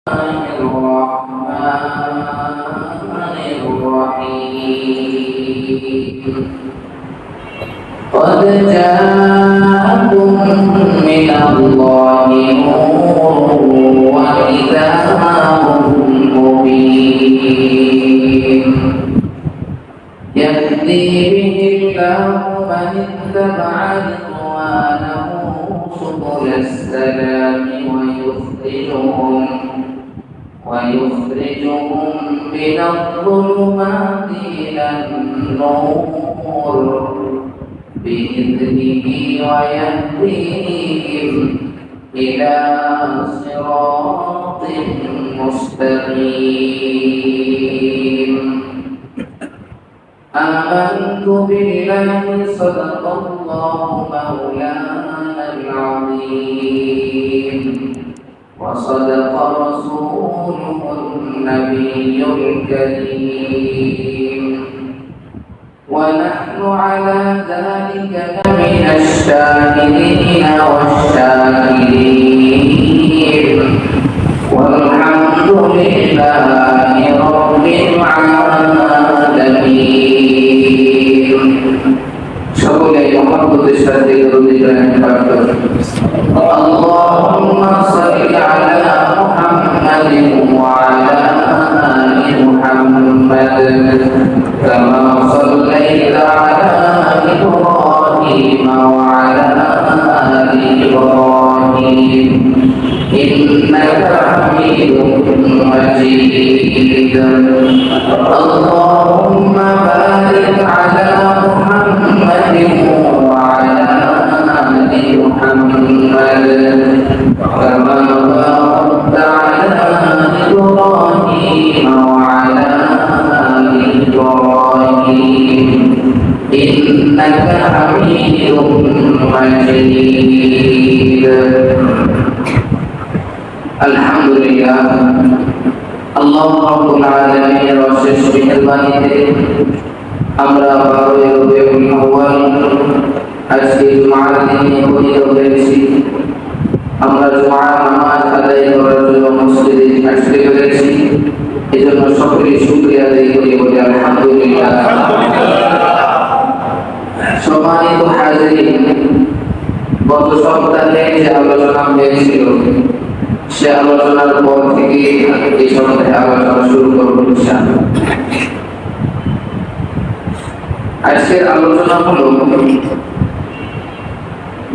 قد جاءكم من الله نور وكتاب مبين يهدي به الله من اتبع رضوانه سبل السلام ويخرجهم من الظلمات إلى النور بإذنه ويهديهم إلى صراط مستقيم آمنت بالله صدق الله مولانا العظيم وصدق رسوله النبي الكريم ونحن على ذلك من الشاهدين والشاكرين والحمد لله رب العالمين সকলে মহব্বতের সাথে দরুদ ইব্রাহিম পাঠ করুন اللهم صل على محمد وعلى آل محمد كما صليت على إبراهيم وعلى آل إبراهيم إنك حميد مجيد اللهم بارك على محمد وعلى آل محمد كما باركت على إبراهيم وعلى آل إبراهيم إنك حميد مجيد الحمد لله আল্লাহ রাব্বুল আলামিনের অশেষ মেহেরবানিতে আমরা 12 রবিউল আউয়াল আজকে জুমার দিনে উপনীত হয়েছি। আমরা জুমার নামাজ আদায় করার জন্য মসজিদে আসতে পেরেছি, এজন্য সকলে শুকরিয়া আদায় করি, বলি আলহামদুলিল্লাহ। সম্মানিত হাজিরিন, গত সপ্তাহে যে আলোচনা হয়েছিল সে আলোচনার পর থেকে এই সপ্তাহে আলোচনা শুরু করব ইনশাআল্লাহ। আজকের আলোচনা হলো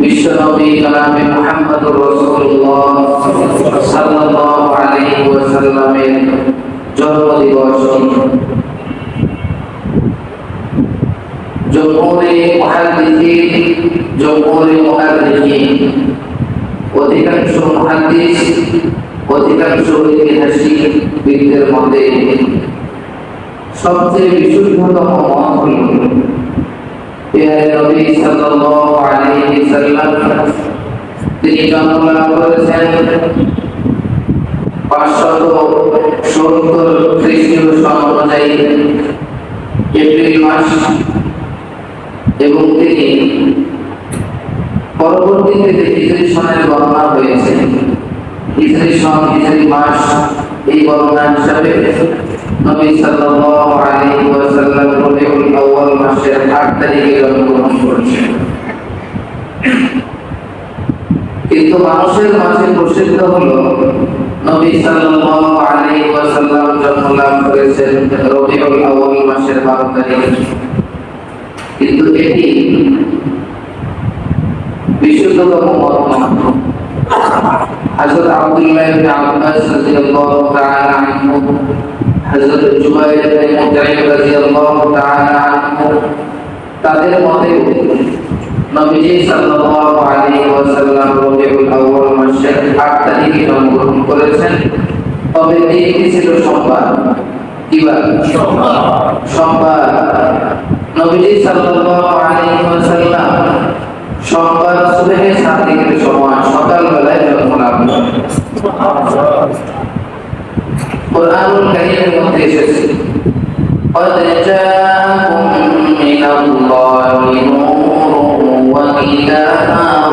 বিশ্বনবী জনাবে মুহাম্মদুর রাসূলুল্লাহ সাল্লাল্লাহু আলাইহি ওয়াসাল্লামের জন্মদিবস। জমহুরে মুহাদ্দিসিন অধিকাংশ মুহাদ্দিস অধিকাংশ ঐতিহাসিকবিদদের মতে সবচেয়ে বিশুদ্ধতম মত হল পেয়ারে নবী সাল্লাল্লাহু আলাইহি সাল্লাম তিনি জন্মলাভ করেছেন 570 খ্রিস্টীয় সন অনুযায়ী এপ্রিল মাস, এবং তিনি পরবর্তীতে হিজরি সনের গণনা হয়েছে। হিজরি সন, হিজরি মাস, এই গণনা হিসাবে নবী সাল্লাল্লাহু আলাইহি ওয়াসাল্লাম রবিউল আউয়াল মাসের 8 তারিখে জন্মগ্রহণ করেছেন। কিন্তু মানুষের মাঝে প্রসিদ্ধ হলো নবী সাল্লাল্লাহু আলাইহি ওয়াসাল্লাম জন্মলাভ করেছেন রবিউল আউয়াল মাসের 12 তারিখে। কিন্তু এটি বিশুদ্ধতম মত নয়। হযরত আব্দুল্লাহ ইবনে আব্বাস রাদিয়াল্লাহু তাআলা আনহু, হযরত জুবাইর ইবনে মুতাইম রাদিয়াল্লাহু তাআলা আনহু, তাদের মতে নবীজি সাল্লাল্লাহু আলাইহি ওয়াসাল্লাম রবিউল আউয়াল মাসের 8 তারিখে জন্মগ্রহণ করেছেন। তবে দিনটি ছিল সোমবার। কি বার? সোমবার। নবীজি সাল্লাল্লাহু আলাইহি ওয়াসাল্লাম সোমবার সুবহে 7 দিকের সময় সকালবেলায় জন্মলাভ করেন। কুরআনুল কারীমের মধ্যে এসেছে قد جاءكم من الله نور وكتاب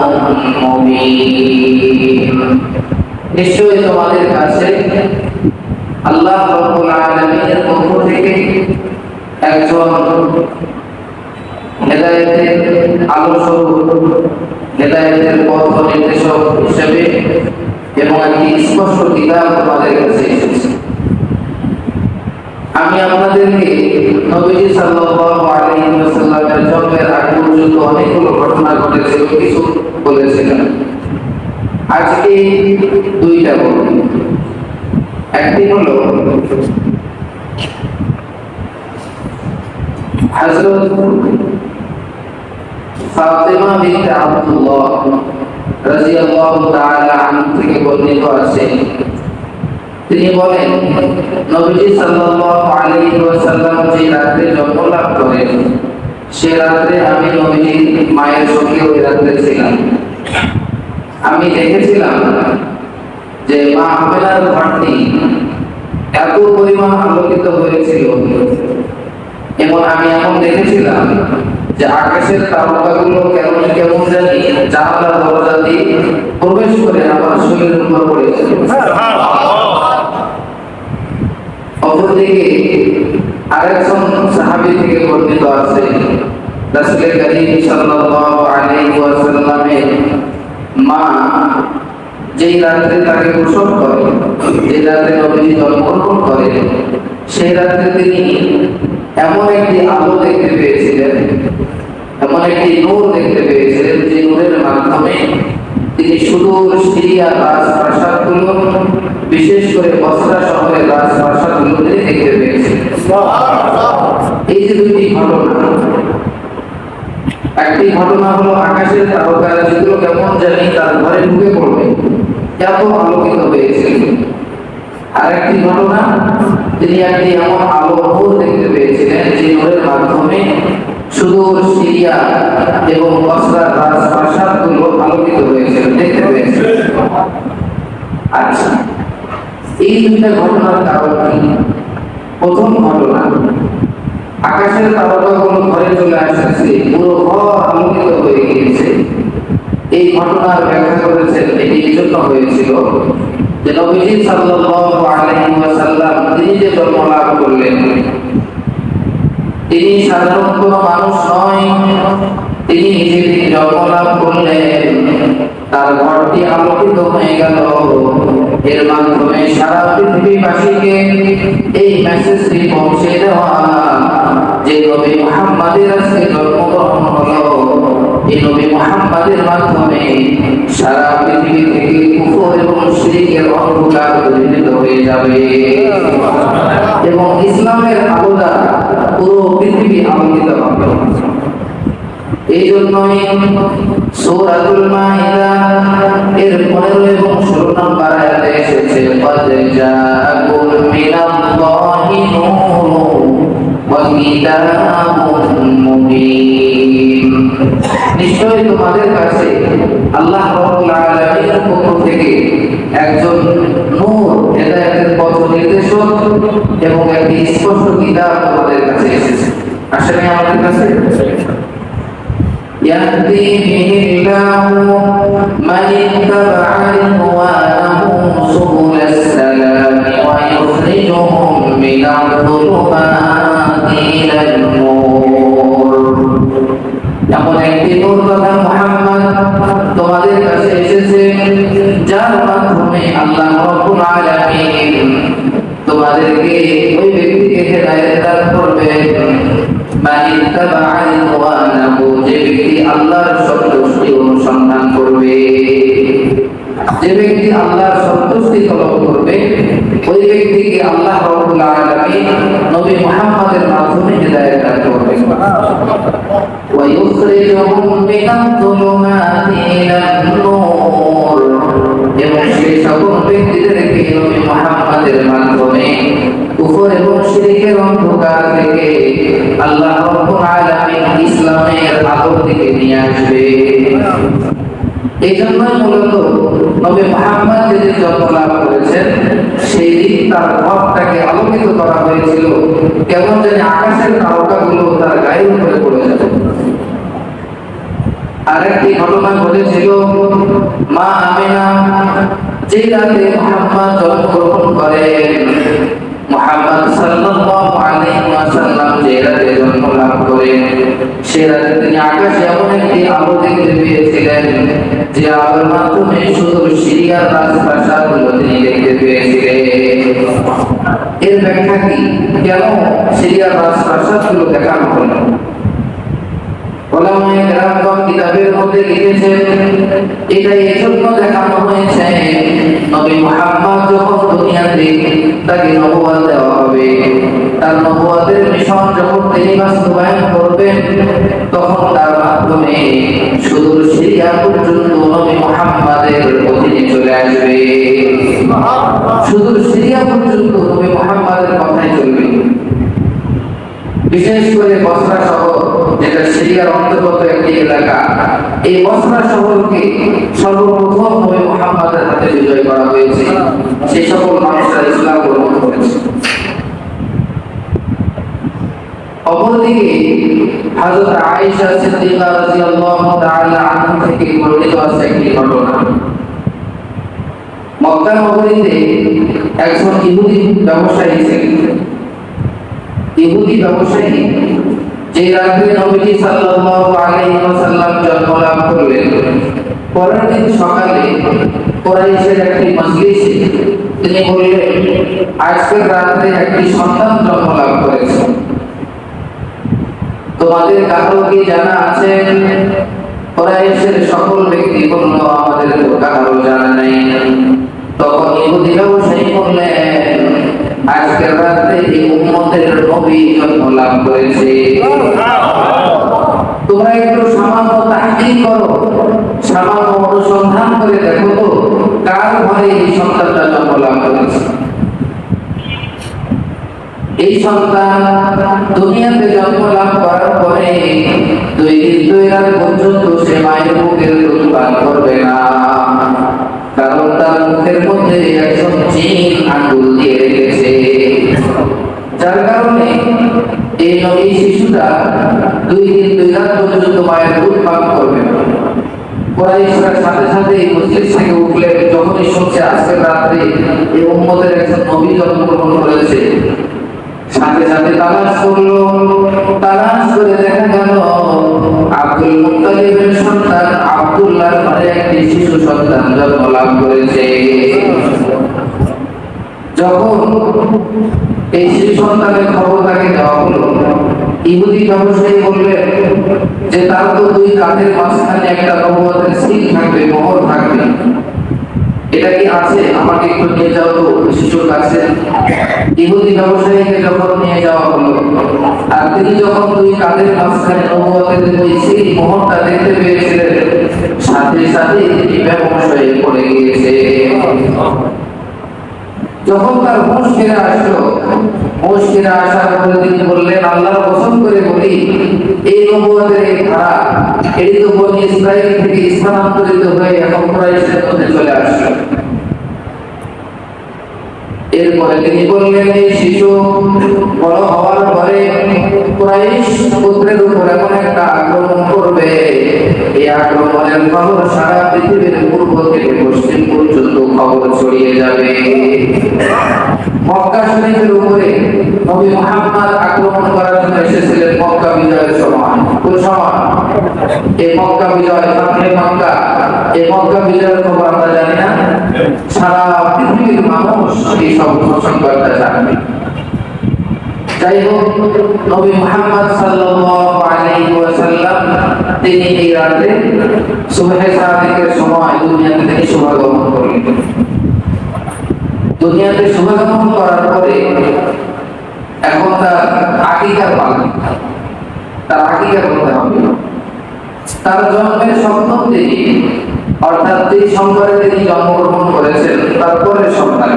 مبين, নিশ্চয়ই তোমাদের কাছে আল্লাহ রাব্বুল আলামিনের পক্ষ থেকে একজন হেদায়েতের আলো স্বরূপ, হেদায়েতের পথ নির্দেশক হিসেবে এবং একটি স্পষ্ট কিতাব আমাদের কাছে এসেছে। আমি আপনাদেরকে নবীজি সাল্লাল্লাহু আলাইহি ওয়াসাল্লামের জন্মের আগ পর্যন্ত অনেকগুলো ঘটনা ঘটেছিল, কিছু বলেছিলাম। আজকে দুইটা বলব। একটি হলো হযরত ফাতিমা বিনতে আব্দুল্লাহ রাদিয়াল্লাহু তাআলা আনহা থেকে বর্ণিত আছে। তিনি বলেন, নবীজি সাল্লাল্লাহু আলাইহি ওয়াসাল্লাম যে রাতে জন্ম লাভ করেন, সে রাতে আমি নবীজির মায়ের সঙ্গে ওই রাতে ছিলাম। আমি দেখেছিলাম যে মা আমেনার ঘরটি এত পরিমাণ আলোকিত হয়েছিল এবং আমি এমন দেখেছিলাম যে আকাশের তারকাগুলো কেমন কেমন জানি জানালা দরজা দিয়ে প্রবেশ করে আমার শরীরের উপর পড়েছিল। অপরদিকে আরেকজন সাহাবী থেকে বর্ণিত আছে, রাসূল করিম সাল্লাল্লাহু আলাইহি ওয়াসাল্লামের মা যেই রাতে তাকে প্রসব করে, যে রাতে নবীজি জন্মগ্রহণ করেন, সেই রাতে তিনি এমন একটি আলো দেখতে পেয়েছিলেন, এমন একটি নূর দেখতে পেয়েছিলেন, যে নূরের মাধ্যমে তিনি সুদূর সিরিয়া রাজপ্রাসাদগুলো, বিশেষ করে বসরা শহরের রাজপ্রাসাদগুলো দেখতে পেয়েছিলেন। এই যে দুটি ঘটনা, একটি ঘটনা হলো আকাশের তারকারা যেগুলো কেমন জানি তার ঘরে ঢুকে পড়বে, এত আলোকিত হয়েছিল। আরেকটি ঘটনা, তিনি একটি এমন আলো নূর দেখতে পেয়েছিলেন, যে নূরের মাধ্যমে সুদূর সিরিয়া এবং বসরার রাজপ্রাসাদগুলো আলোকিত হয়েছিল, দেখতে পেয়েছিলেন। আচ্ছা, এই দুইটা ঘটনার কারণ কি? প্রথম ঘটনা, আকাশের তারকাগুলো ঘরে চলে আসছে, পুরো ঘর আলোকিত হয়ে গিয়েছে। এই ঘটনার ব্যাখ্যা করেছেন এটি এই জন্য হয়েছিল যে নবীজি সাল্লাল্লাহু আলাইহি ওয়াসাল্লাম তিনি যে জন্ম লাভ করলেন, তিনি সাধারণ কোনো মানুষ নয়। তিনি যেদিন জন্ম লাভ করলেন, তার ঘরটি আলোকিত হয়ে গেল। এর মাধ্যমে সারা পৃথিবীবাসীকে এই মেসেজটি পৌঁছে দেওয়া যে নবী মুহাম্মাদের আজকে জন্মগ্রহণ হলো, এই নবী মুহাম্মাদের মাধ্যমে সারা পৃথিবী থেকে কুফর এবং শিরকের অন্ধকার দূরীভূত হয়ে যাবে এবং ইসলামের আলো দ্বারা পুরো পৃথিবী আলোকিত হবে। এই জন্যই সূরাতুল মাইদা এর 15 এবং 16 নম্বর আয়াতে এসেছে, قد جاءكم من الله نور وكتاب مبين। নিশ্চয়ই তোমাদের কাছে আল্লাহ রাব্বুল আলামিনের পক্ষ থেকে একজন নূর, হেদায়েতের পথ নির্দেশক এবং একটি স্পষ্ট কিতাব তোমাদের কাছে এসেছে। আসলে আমাদের কাছে يهدي به الله من اتبع رضوانه سبل السلام ويخرجهم من الظلمات إلى النور। এমন একটি নূর কথা মুহাম্মদ তোমাদের কাছে এসেছে, যার মাধ্যমে আল্লাহ রাব্বুল আলামিন তোমাদেরকে ওই ব্যক্তিকে হেদায়েত দান করবেন। যে ব্যক্তি আল্লাহর সন্তুষ্টি অনুসন্ধান করবে, যে ব্যক্তি আল্লাহর সন্তুষ্টি তলব করবে, ওই ব্যক্তিকে আল্লাহ রাব্বুল আলামিন নবী মুহাম্মদের মাধ্যমে হেদায়েত দান করবেন। ওয়া ইউখরিজুহুম মিনাজ-যুলুমাতি ইলান-নূর, এবং সেই সকল ব্যক্তিদেরকে নবী মুহাম্মদের মাধ্যমে কুফর এবং শিরকের অন্ধকার থেকে আল্লাহ রাব্বুল আলামিন ইসলামের আলোর দিকে নিয়ে আসবে। এই জন্যই মূলত নবী মুহাম্মদ যেদিন জন্ম লাভ করেছেন, সেই দিন তার ঘরটাকে আলোকিত করা হয়েছিল, কেমন জানি আকাশের তারকাগুলো তার গায়ের উপরে পড়ে যাবে। আরেকটি ঘটনা ঘটেছিল, মা আমিনা যে রাতে মুহাম্মদ জন্মগ্রহণ করেন, মুহাম্মদ সাল্লাল্লাহু আলাইহি ওয়াসাল্লাম যে রাতে জন্ম লাভ করেন, সে রাতে তিনি আকাশে এমন একটি আলো দেখতে পেয়েছিলেন যে আলোর মাধ্যমে শুধু সিরিয়ার রাজপ্রাসাদগুলো তিনি দেখতে পেয়েছিলেন। এর ব্যাখ্যা কি? কেন সিরিয়ার রাজপ্রাসাদগুলো দেখানো হলো? ওলামায়ে কেরাম কিতাবের মধ্যে লিখেছেন, এটা এজন্য দেখানো হয়েছে নবী মুহাম্মদ যখন দুনিয়াতে তাকে নবুয়ত দেওয়া হবে, তার নবুয়তের মিশন যখন তিনি বাস্তবায়ন করবেন, তখন তার মাধ্যমে সুদূর সিরিয়া পর্যন্ত নবী মুহাম্মাদের অধীনে চলে আসবে। সুদূর সিরিয়া পর্যন্ত নবী মুহাম্মাদের কথাই চলবে। বিশেষ করে বসরা শহর, যেটা সিরিয়ার অন্তর্গত একটি এলাকা, এই বসরা শহরকে সর্বপ্রথম নবী মুহাম্মাদের হাতে বিজয় করা হয়েছে। সেই সকল মানুষরা ইসলাম গ্রহণ করেছে। অপরদিকে হযরত আয়েশা সিদ্দিকা রাদিয়াল্লাহু তাআলা আনহা থেকে বর্ণিত আছে একটি ঘটনা। মক্কা নগরীতে একজন ইহুদি ব্যবসায়ী ছিলেন। ইহুদি ব্যবসায়ী যে রাতে নবী সাল্লাল্লাহু আলাইহি ওয়াসাল্লাম জন্ম লাভ করলেন, পরের দিন সকালে কুরাইশের একটি মজলিসে তিনি বললেন, আজকের রাতে একটি সন্তান জন্ম লাভ করেছে, তোমাদের কারো কি জানা আছে? কুরাইশের সকল ব্যক্তি বলল, আমাদের তো কারো জানা নেই। তখন ইহুদি ব্যবসায়ী বললেন, আজকের রাতে এই উম্মতের নবী জন্ম লাভ করেছে, তোমরা একটু সামান্য তাহকিক করো, সামান্য অনুসন্ধান করে দেখো তো কার ঘরে এই সন্তানটা জন্ম লাভ করেছে। এই সন্তান দুনিয়াতে জন্ম লাভ করার পরে 2 দিন 2 রাত পর্যন্ত সে মায়ের বুকের দুধ পান করবে না, কারণ তার মুখের মধ্যে একজন জিন আঙ্গুল দিয়ে রেখেছে, যার কারণে এই শিশুটা 2 দিন 2 রাত পর্যন্ত মায়ের দুধ পান করবে না। কুরাইশরা সাথে সাথে মজলিস থেকে উঠলে যখনই শুনছে আজকের রাতে এই উম্মতের একজন নবী জন্মগ্রহণ করেছে, সাথে সাথে তালাশ করলো। তালাশ করে দেখা গেল আব্দুল মুত্তালিবের সন্তান আব্দুল্লাহর ঘরে একটি শিশু সন্তান জন্ম লাভ করেছে। যখন এই শিশু সন্তানের খবর তাকে দেওয়া হলো, ইহুদি ব্যবসায়ী বললেন যে তার তো 2 কাঁধের মাঝখানে একটা নবুয়তের সিল থাকবে, মোহর থাকবে, এটা কি আছে? আমাকে একটু নিয়ে যাও তো শিশুর কাছে। ইহুদি ব্যবসায়ীকে যখন নিয়ে যাওয়া হলো, আর তিনি যখন 2 কাঁধের মাঝখানে নবুয়তের ওই সিল মোহরটা দেখতে পেয়েছিলেন, সাথে সাথে তিনি বেহুশ হয়ে পড়ে গিয়েছে। যখন তার হুঁশ ফিরে আসলো, হুঁশ ফিরে আসার পরে তিনি বললেন, আল্লাহর কসম করে বলি, এই নবুয়তের এই ধারা এটি তো বনি ইসরাইল থেকে স্থানান্তরিত হয়ে এখন কুরাইশের মধ্যে চলে আসলো। এরপরে তিনি বললেন, এই শিশু বড় হওয়ার পরে কুরাইশ পুত্রের উপর এমন একটা আক্রমণ করবে, এই আক্রমণের খবর সারা পৃথিবীর পূর্ব থেকে পশ্চিম পর্যন্ত খবর ছড়িয়ে যাবে। মক্কা শরীফের উপরে নবী মুহাম্মদ আক্রমণ করার জন্য এসেছিলেন মক্কা বিজয়ের সময়। কোন সময়? এই মক্কা বিজয়, ফাতহে মক্কা। এই মক্কা বিজয়ের খবর আমরা জানি না, সারা পৃথিবীর মানুষ এই সব সংবাদটা জানবে। যাই হোক, নবী মুহাম্মদ সাল্লাল্লাহু আলাইহি ওয়াসাল্লাম তিনি এই রাতে সুবহে সাদিকের সময় দুনিয়াতে তিনি শুভাগমন করলেন। দুনিয়াতে শুভাগমন করার পরে এখন তার আকিকার পালা, তার আকিকা করতে হবে। তার জন্মের 7ম দিনে, অর্থাৎ 30 সোমবারে তিনি জন্মগ্রহণ করেছেন, তারপরে সন্তান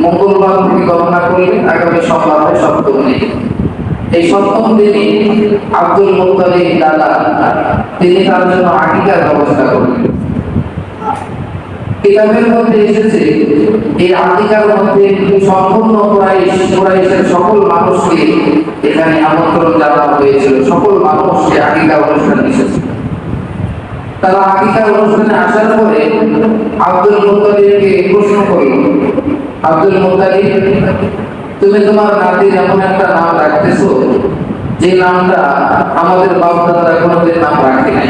মঙ্গলবার থেকে গণনা করলে আগামী সোমবার হয় 7ম দিন। এই 7ম দিনে আব্দুল মুত্তালিব দাদা তিনি তার জন্য আকিকার ব্যবস্থা করলেন। কিতাবের মধ্যে এসেছে এই আকিকার মধ্যে সম্পূর্ণ কুরাইশের সকল মানুষকে এখানে আমন্ত্রণ জানানো হয়েছিল। সকল মানুষ এই আকিকা অনুষ্ঠানে এসেছে। তারা আকিকার অনুষ্ঠানে আসার পরে আব্দুল মুত্তালিবকে প্রশ্ন করল আব্দুল মুত্তালিব, তুমি তোমার নাতির এমন একটা নাম রাখতেছো যে নামটা আমাদের বাপ দাদারা কোনোদিন নাম রাখে নাই,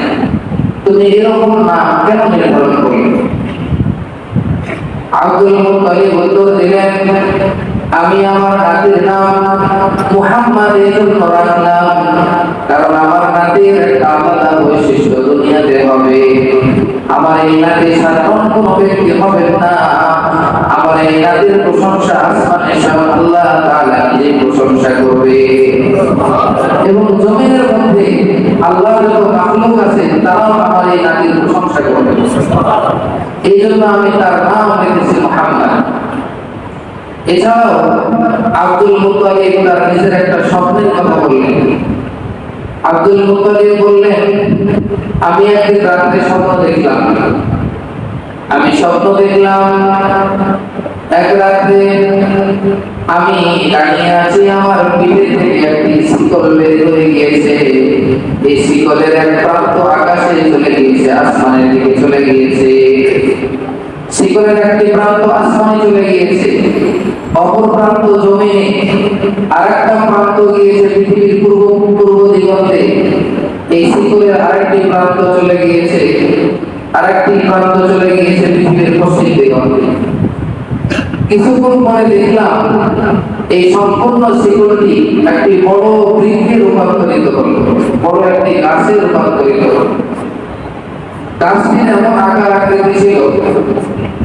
তুমি এরকম নাম কেন নির্ধারণ করলে? আব্দুল মুত্তালিব উত্তর দিলেন, আমি আমার নাতির নাম মুহাম্মদ রাখলাম, কারণ আমার নাতির একটা আলাদা বৈশিষ্ট্য দুনিয়াতে হবে। আমার এই নাতি সাধারণ কোন ব্যক্তি হবে না, আমার এই নাতির প্রশংসা আসমানে স্বয়ং আল্লাহ তাআলা নিজে প্রশংসা করবে, এবং জমিনের মধ্যে আল্লাহর যত মাখলুক আছে তারাও আমার এই নাতির প্রশংসা করবে। এই জন্য আমি তার নাম রেখেছি মুহাম্মদ। এছাড়াও আব্দুল মুত্তালিব তার নিজের একটা স্বপ্নের কথা বললেন। আব্দুল মুত্তালিব বললেন, আমি একদিন রাত্রে স্বপ্ন দেখলাম, এক রাতে আমি দাঁড়িয়ে আছি, আমার পিঠে থেকে একটি শিকল বের হয়ে গিয়েছে। এই শিকলের এক প্রান্ত আকাশে চলে গিয়েছে, আসমানের দিকে চলে গিয়েছে। শিকলের একটি প্রান্ত আসমানে চলে গিয়েছে, অপর প্রান্ত জমিনে, আরেকটা প্রান্ত গিয়েছে পৃথিবীর পূর্ব দিগন্তে। এই শিকলের আরেকটি প্রান্ত চলে গিয়েছে পৃথিবীর পশ্চিম দিগন্তে। কিছুক্ষণ পরে দেখলাম এই সম্পূর্ণ শিকলটি একটি বড় বৃক্ষে রূপান্তরিত হলো, বড় একটি গাছে রূপান্তরিত হলো। গাছটির এমন আকার আকৃতি ছিল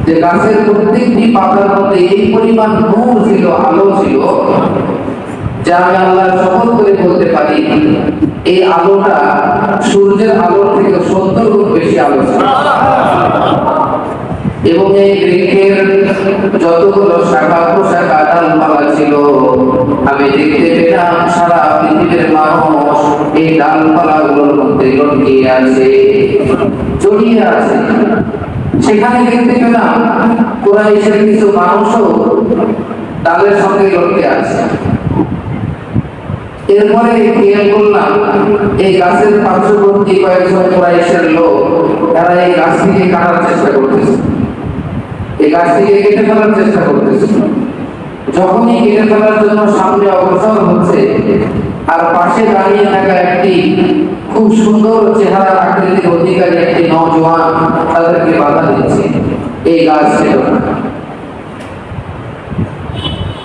যে গাছের প্রত্যেকটি পাতার মধ্যে এই পরিমাণ নূর ছিল, আলো ছিল, যা আমি আল্লাহর শপথ করে বলতে পারি এই আলোটা সূর্যের আলোর থেকে 70 গুণ বেশি আলো ছিল। এবং এই বৃক্ষের যতগুলো শাখা প্রশাখা ডালপালা ছিল, আমি দেখতে পেলাম সারা পৃথিবীর মানুষ এই ডালপালাগুলোর মধ্যে লটকিয়ে আছে, জড়িয়ে আছে। সেখানে দেখতে পেলাম কুরাইশের কিছু মানুষও ডালের সঙ্গে লটকে আছে। এরপরে খেয়াল করলাম এই গাছের পার্শ্ববর্তী কয়েকজন কুরাইশের লোক, তারা এই গাছটিকে কাটার চেষ্টা করতেছে, এই গাছটিকে কেটে ফেলার চেষ্টা করতেছে। যখনই কেটে ফেলার জন্য সামনে অগ্রসর হচ্ছে, আর পাশে দাঁড়িয়ে থাকা একটি খুব সুন্দর চেহারা আকৃতির অধিকারী একটি নওজোয়ান তাদেরকে বাধা দিচ্ছে, এই গাছ ছিল না।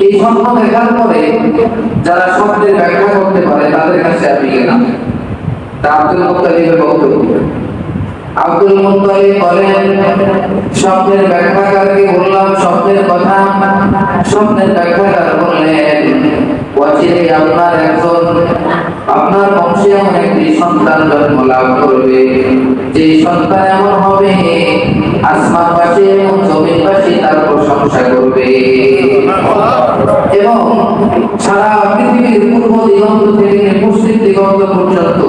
এই স্বপ্ন দেখার পরে যারা স্বপ্নের ব্যাখ্যা করতে পারে তাদের কাছে আমি গেলাম। আব্দুল মুত্তালিবের বক্তব্য। আব্দুল মুত্তালিব বলেন, স্বপ্নের ব্যাখ্যাকারকে বললাম স্বপ্নের কথা। স্বপ্নের ব্যাখ্যাকার বললেন, ওয়াজিরে আপনার বংশে এমন একটি সন্তান জন্ম লাভ করবে, যে সন্তান এমন হবে আসমানবাসী এবং জমিনবাসী তার প্রশংসা করবে, এবং সারা পৃথিবীর পূর্ব দিগন্ত থেকে পশ্চিম দিগন্ত পর্যন্ত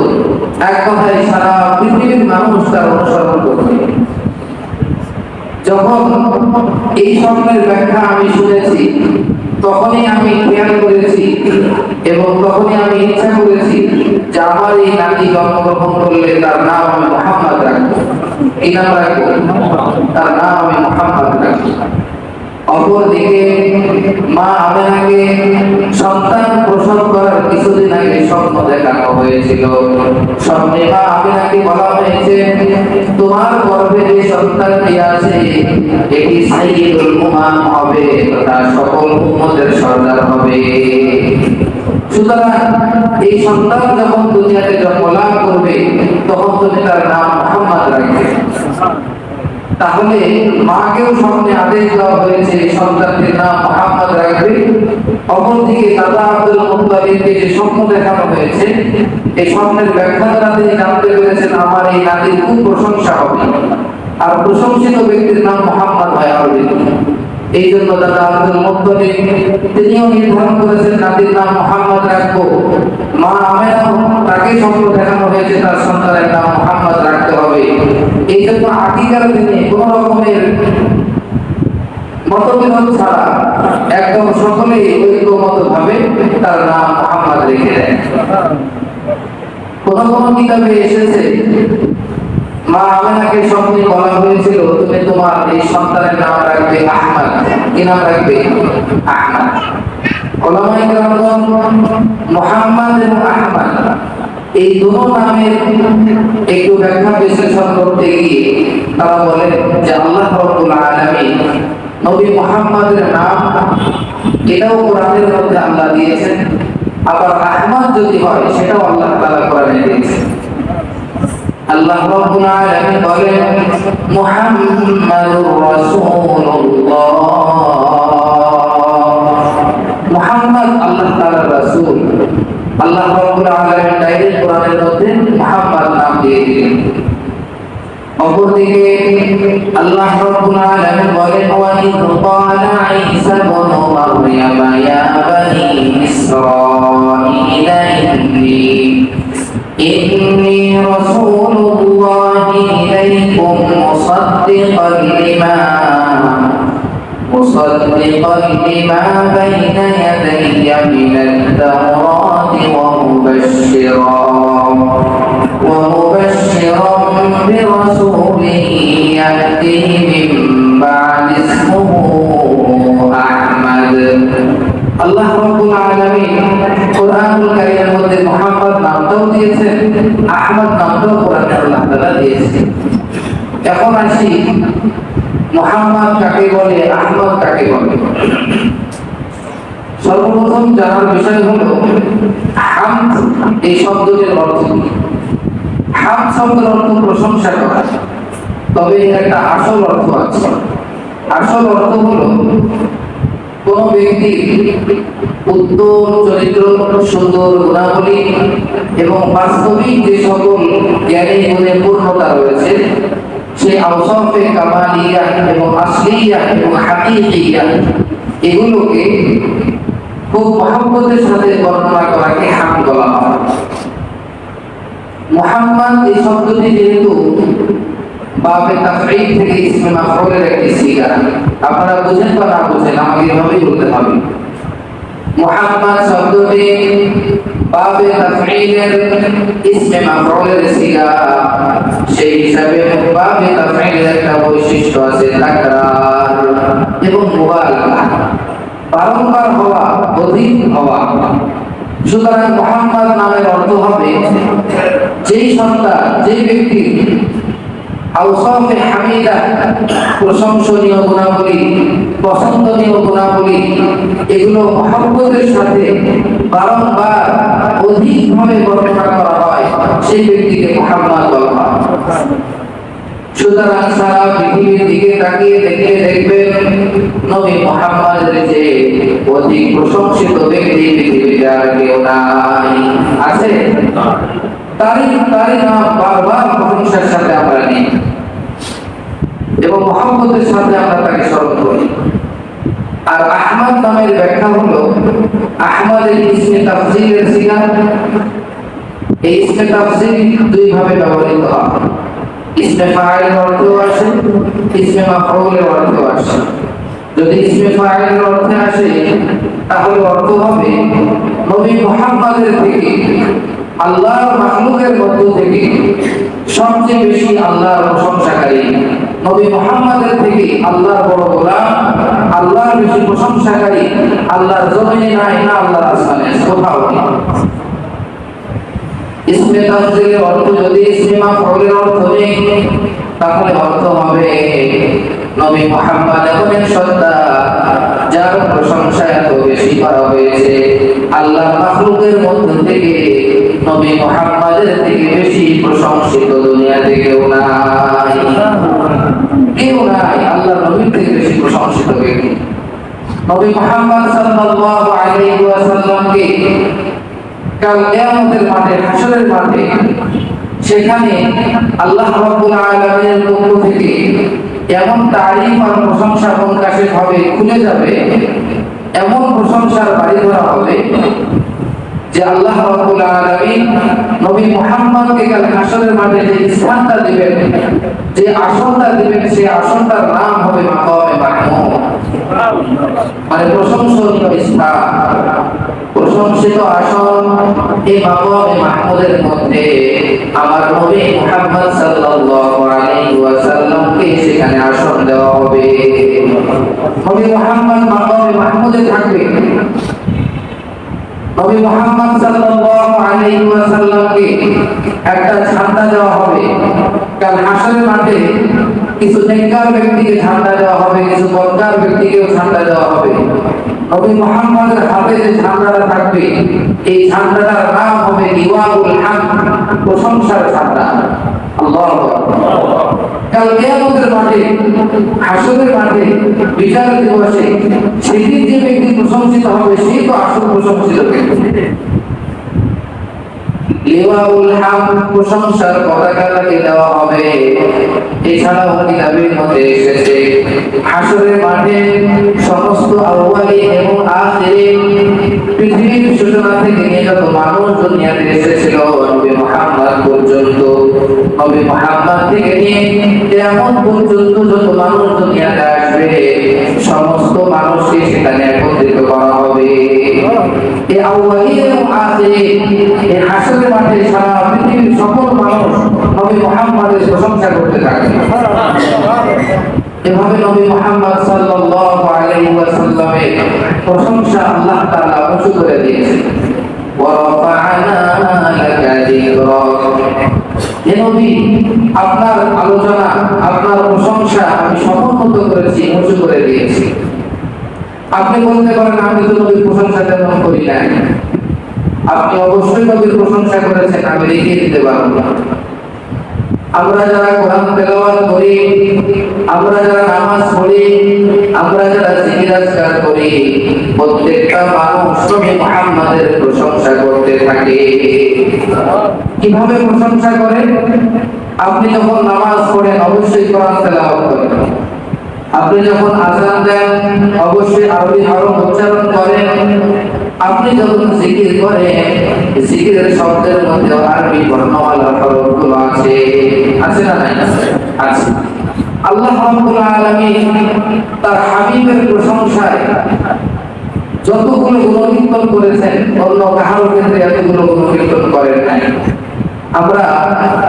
এক কথায় সারা পৃথিবীর মানুষ তার অনুসরণ করবে। যখন এই স্বপ্নের ব্যাখ্যা আমি শুনেছি, তখনই আমি খেয়াল করেছি এবং তখনই আমি ইচ্ছা করেছি যে আমার এই নাতি জন্মগ্রহণ করলে তার নাম আমি মুহাম্মদ রাখবো। এই নাম রাখবো, তার নাম আমি মুহাম্মদ রাখবো। অপরদিকে মা আমেনাকে সন্তান প্রসব করার কিছুদিন আগে স্বপ্ন দেখানো হয়েছিল। স্বপ্নে মা আমেনাকে বলা হয়েছে, তোমার গর্ভে যে সন্তানটি আছে এটি সাইয়্যিদুল উম্মাম হবে, তথা সকল উম্মতের সরদার হবে। সুতরাং এই সন্তান যখন দুনিয়াতে জন্ম লাভ করবে, তখন তুমি তার নাম মুহাম্মদ রাখবে। তাহলে মাকেও স্বপ্নে আদেশ দেওয়া হয়েছে সন্তানটির নাম মুহাম্মদ রাখবে। অপরদিকে দাদা আব্দুল মুত্তালিবকে যে স্বপ্ন দেখানো হয়েছে, এই স্বপ্নের ব্যাখ্যা দ্বারা তিনি জানতে পেরেছেন আমার এই নাতির খুব প্রশংসা হবে, আর প্রশংসিত ব্যক্তির নাম মুহাম্মদ হয় আরবি। এই জন্য দাদা আব্দুল মুত্তালিব তিনিও নির্ধারণ করেছেন নাতির নাম মুহাম্মদ রাখবো। মা আমেনা তাকে স্বপ্ন দেখানো হয়েছে তার সন্তানের নাম মুহাম্মদ রাখতে হবে। এই জন্য আকিকার দিনে কোন রকমের মতবিরোধ ছাড়া একদম সকলেই ঐক্যমত ভাবে তার নাম মুহাম্মদ রেখে দেয়। কোন কোন কিতাবে এসেছে মা আমেনাকে স্বপ্নে বলা হয়েছিল তুমি তোমার এই সন্তানের নাম রাখবে আহমদ। কি নাম রাখবে? আহমদ। উলামায়ে কেরাম মুহাম্মদ এবং আহমদ এই দুটো নামের একটু ব্যাখ্যা বিশ্লেষণ করতে গিয়ে তারা বলেন যে আল্লাহ রাব্বুল আলামিন নবী মুহাম্মদের নাম এটাও কোরআনের মধ্যে আল্লাহ দিয়েছেন, আবার আহমদ যদি হয় সেটাও আল্লাহ তাআলা কোরআনে দিয়েছেন। আল্লাহ রাব্বুল আলামিন বলেন মুহাম্মাদুর রাসূলুল্লাহ, মুহাম্মদ আল্লাহ তাআলার রাসূল। আল্লাহ রাব্বুল আলামিন ডাইরেক্ট কোরআনের মধ্যে মুহাম্মদ নাম দিয়ে দিলেন। অপরদিকে আল্লাহ রাব্বুল আলামিন বলেন ওয়া ইয ক্বালা ঈসা ইবনু মারইয়াম ইয়া বানি ইসরাঈলা ইন্নী রাসূলুল্লাহি ইলাইকুম মুসাদ্দিকান লিমা বাইনা ইয়াদাইয়া মিনাত তাওরাতি ওয়া মুবাশশিরান বিরাসূলিন ইয়াতি মিন বা'দি ইসমিহি আহমদ। আল্লাহ রাব্বুল আলামিন কোরআনুল কারীমের মধ্যে মুহাম্মদ নামটাও দিয়েছেন, আহমদ নামটাও কোরআনে আল্লাহ তাআলা দিয়েছেন। এখন আসি মুহাম্মদ কাকে বলে, আহমদ কাকে বলে। সর্বপ্রথম জানার বিষয় হলো হামদ এই শব্দটির অর্থ কি। হামদ শব্দের অর্থ প্রশংসা করা, তবে এর একটা আসল অর্থ আছে। আসল অর্থ হলো কোন ব্যক্তি উত্তম চরিত্র, সুন্দর গুণাবলী এবং বাস্তবিক যে সকল জ্ঞানী গুণে পূর্ণতা রয়েছে সেই আওসাফে কামালিয়া এবং আসলিয়া এবং হাকিকিয়া এগুলোকে খুব মহব্বতের সাথে বর্ণনা করাকে হামদ বলা হয়। মুহাম্মদ এই শব্দটি যেহেতু বাবে তাফঈল থেকে ইসমে মাফউলের একটি সিগা, আপনারা বুঝেন বা না বুঝেন আমাকে এভাবেই বলতে হবে। মুহাম্মদ শব্দটি বাবে তাফঈলের ইসমে মাফউলের সিগা, সেই হিসাবে বাবে তাফঈলের একটা বৈশিষ্ট্য আছে তাকরার এবং মুবালাগা, বারংবার হওয়া, অধিক হওয়া। সুতরাং মুহাম্মদ নামের অর্থ হবে যেই সন্তান, যেই ব্যক্তি আওসাফে হামিদা প্রশংসনীয় গুণাবলী, পছন্দনীয় গুণাবলী এগুলো মহব্বতের সাথে বারংবার অধিকভাবে বর্ণনা করা হয়, সেই ব্যক্তিকে মুহাম্মদ বলা হয়। সুতরাং সারা পৃথিবীর দিকে তাকিয়ে দেখবেন নবী মুহাম্মদের যে অধিক প্রশংসিত ব্যক্তি পৃথিবীতে আর কেউ নাই। আছে? তারই নাম বারবার প্রশংসার সাথে আমরা নিই এবং মুহাম্মদের সাথে আমরা তাকে স্মরণ করি। আর আহমদ নামের ব্যাখ্যা হলো আহমদের ইসমে তাফসীরের সিগা। এই ইসমে তাফসীর দুই ভাবে ব্যবহৃত হয়, ইসমে ফাইলের অর্থও আসে, ইসমে মাফউলের অর্থও আসে। যদি ইসমে ফাইলের অর্থে আসে তাহলে অর্থ হবে নবী মুহাম্মদের থেকে, আল্লাহর মাখলুকের মধ্য থেকে সবচেয়ে বেশি আল্লাহর প্রশংসাকারী নবী মুহাম্মদের থেকে আল্লাহর বড় গোলাম, আল্লাহর বেশি প্রশংসাকারী আল্লাহর জমিনে নাই, না আল্লাহর আসমানে কোথাও নেই। ইসমে তাফসীরের অর্থ যদি ইসমে মাফউলের অর্থ নেই তাহলে অর্থ হবে নবী মুহাম্মদ এমন এক সত্তা যার প্রশংসা এত বেশি করা হয়েছে, আল্লাহর মাখলুকের মধ্য থেকে নবী মুহাম্মদের থেকে বেশি প্রশংসিত দুনিয়াতে কেউ নাই, কেউ নাই। আল্লাহর নবীর থেকে বেশি প্রশংসিত ব্যক্তি নবী মুহাম্মদ সাল্লাল্লাহু আলাইহি ওয়াসাল্লামকে কাল কিয়ামতের মাঠে, হাসরের মাঠে, সেখানে আল্লাহ রাব্বুল আলামিনের পক্ষ থেকে এমন তারিফ আর প্রশংসা প্রকাশিত হবে, খুলে যাবে, এমন প্রশংসার বাড়ি ধরা হবে যে আল্লাহ রাব্বুল আলামিন নবী মুহাম্মদকে কাল হাসরের মাঠে যে স্থানটা দিবেন, যে আসনটা দিবেন, সেই আসনটার নাম হবে মাকামে মাহমুদ, মানে প্রশংসনীয় স্থান। প্রশংসিত আসন এই মাকামে মাহমুদের মধ্যে আমার নবী মুহাম্মদ সাল্লাল্লাহু আলাইহি ওয়াসাল্লামকে সেখানে আসন দেওয়া হবে। নবী মুহাম্মদ মাকামে মাহমুদে থাকবে। নবী মুহাম্মদ সাল্লাল্লাহু আলাইহি ওয়াসাল্লামকে একটা ঝান্ডা দেওয়া হবে। কাল হাশরের মাঠে কিছু নেককার ব্যক্তিকে ঝান্ডা দেওয়া হবে, কিছু বদকার ব্যক্তিকেও ঝান্ডা দেওয়া হবে। নবী মুহাম্মদের হাতে যে ঝান্ডাটা থাকবে এই ঝান্ডাটার নাম হবে লিওয়াউল হামদ, প্রশংসার ঝান্ডা। আল্লাহু আকবার। কাল কিয়ামতের মাঠে, হাশরের মাঠে, বিচার দিবসে সেদিন যে ব্যক্তি প্রশংসিত হবে সেই তো আসল প্রশংসিত ব্যক্তি। লিওয়াউল হামদ, প্রশংসার পতাকা তাকে দেওয়া হবে। এছাড়াও কিতাবের মধ্যে এসেছে হাশরের মাঠে সমস্ত আউয়ালি এবং আখিরিন, পৃথিবীর সূচনা থেকে নিয়ে যত মানুষ দুনিয়াতে এসেছিল নবী মুহাম্মদ পর্যন্ত, নবী মুহাম্মদ থেকে নিয়ে কিয়ামত পর্যন্ত যত মানুষ দুনিয়াতে আসবে সমস্ত মানুষকে সেখানে একত্রিত করা হবে। এই আউয়ালি এবং আখিরিন, এই হাশরের মাঠে সারা পৃথিবীর সকল মানুষ নবী মুহাম্মদের প্রশংসা করতে থাকে। এভাবে নবী মুহাম্মদ সাল্লাল্লাহু আলাইহি ওয়াসাল্লামের প্রশংসা আল্লাহ তাআলা উঁচু করে দিয়েছেন। ওয়া রাফা'না লাকা যিকরাক, হে নবী আপনার আলোচনা, আপনার প্রশংসা আমি সমুন্নত করেছি, উঁচু করে দিয়েছি। আপনি বলতে পারেন আমি তো নবীর প্রশংসা তেমন করি না। আপনি অবশ্যই নবীর প্রশংসা করেছেন, আমি দেখিয়ে দিতে পারবো না। আমরা যারা কোরআন তেলাওয়াত করি, আমরা যারা নামাজ পড়ি, আমরা যারা জিকির আজকার করি, প্রত্যেকটা মানুষ নবী মুহাম্মদের প্রশংসা করতে থাকে। কিভাবে প্রশংসা করে? আপনি যখন নামাজ পড়েন অবশ্যই কোরআন তেলাওয়াত করেন। আপনি যখন আযান দেন অবশ্যই আরবি হরফ উচ্চারণ করেন। আপনি যখন জিকির করেন জিকিরের শব্দের মধ্যে আরবি বর্ণমালা হরফগুলো আছে, আছে না নাই? আছে। আল্লাহ রাব্বুল আলামিন তার হাবিবের প্রশংসায় যতগুলো গুণকীর্তন করেছেন অন্য কারো ক্ষেত্রে এতগুলো গুণকীর্তন করেন নাই। আমরা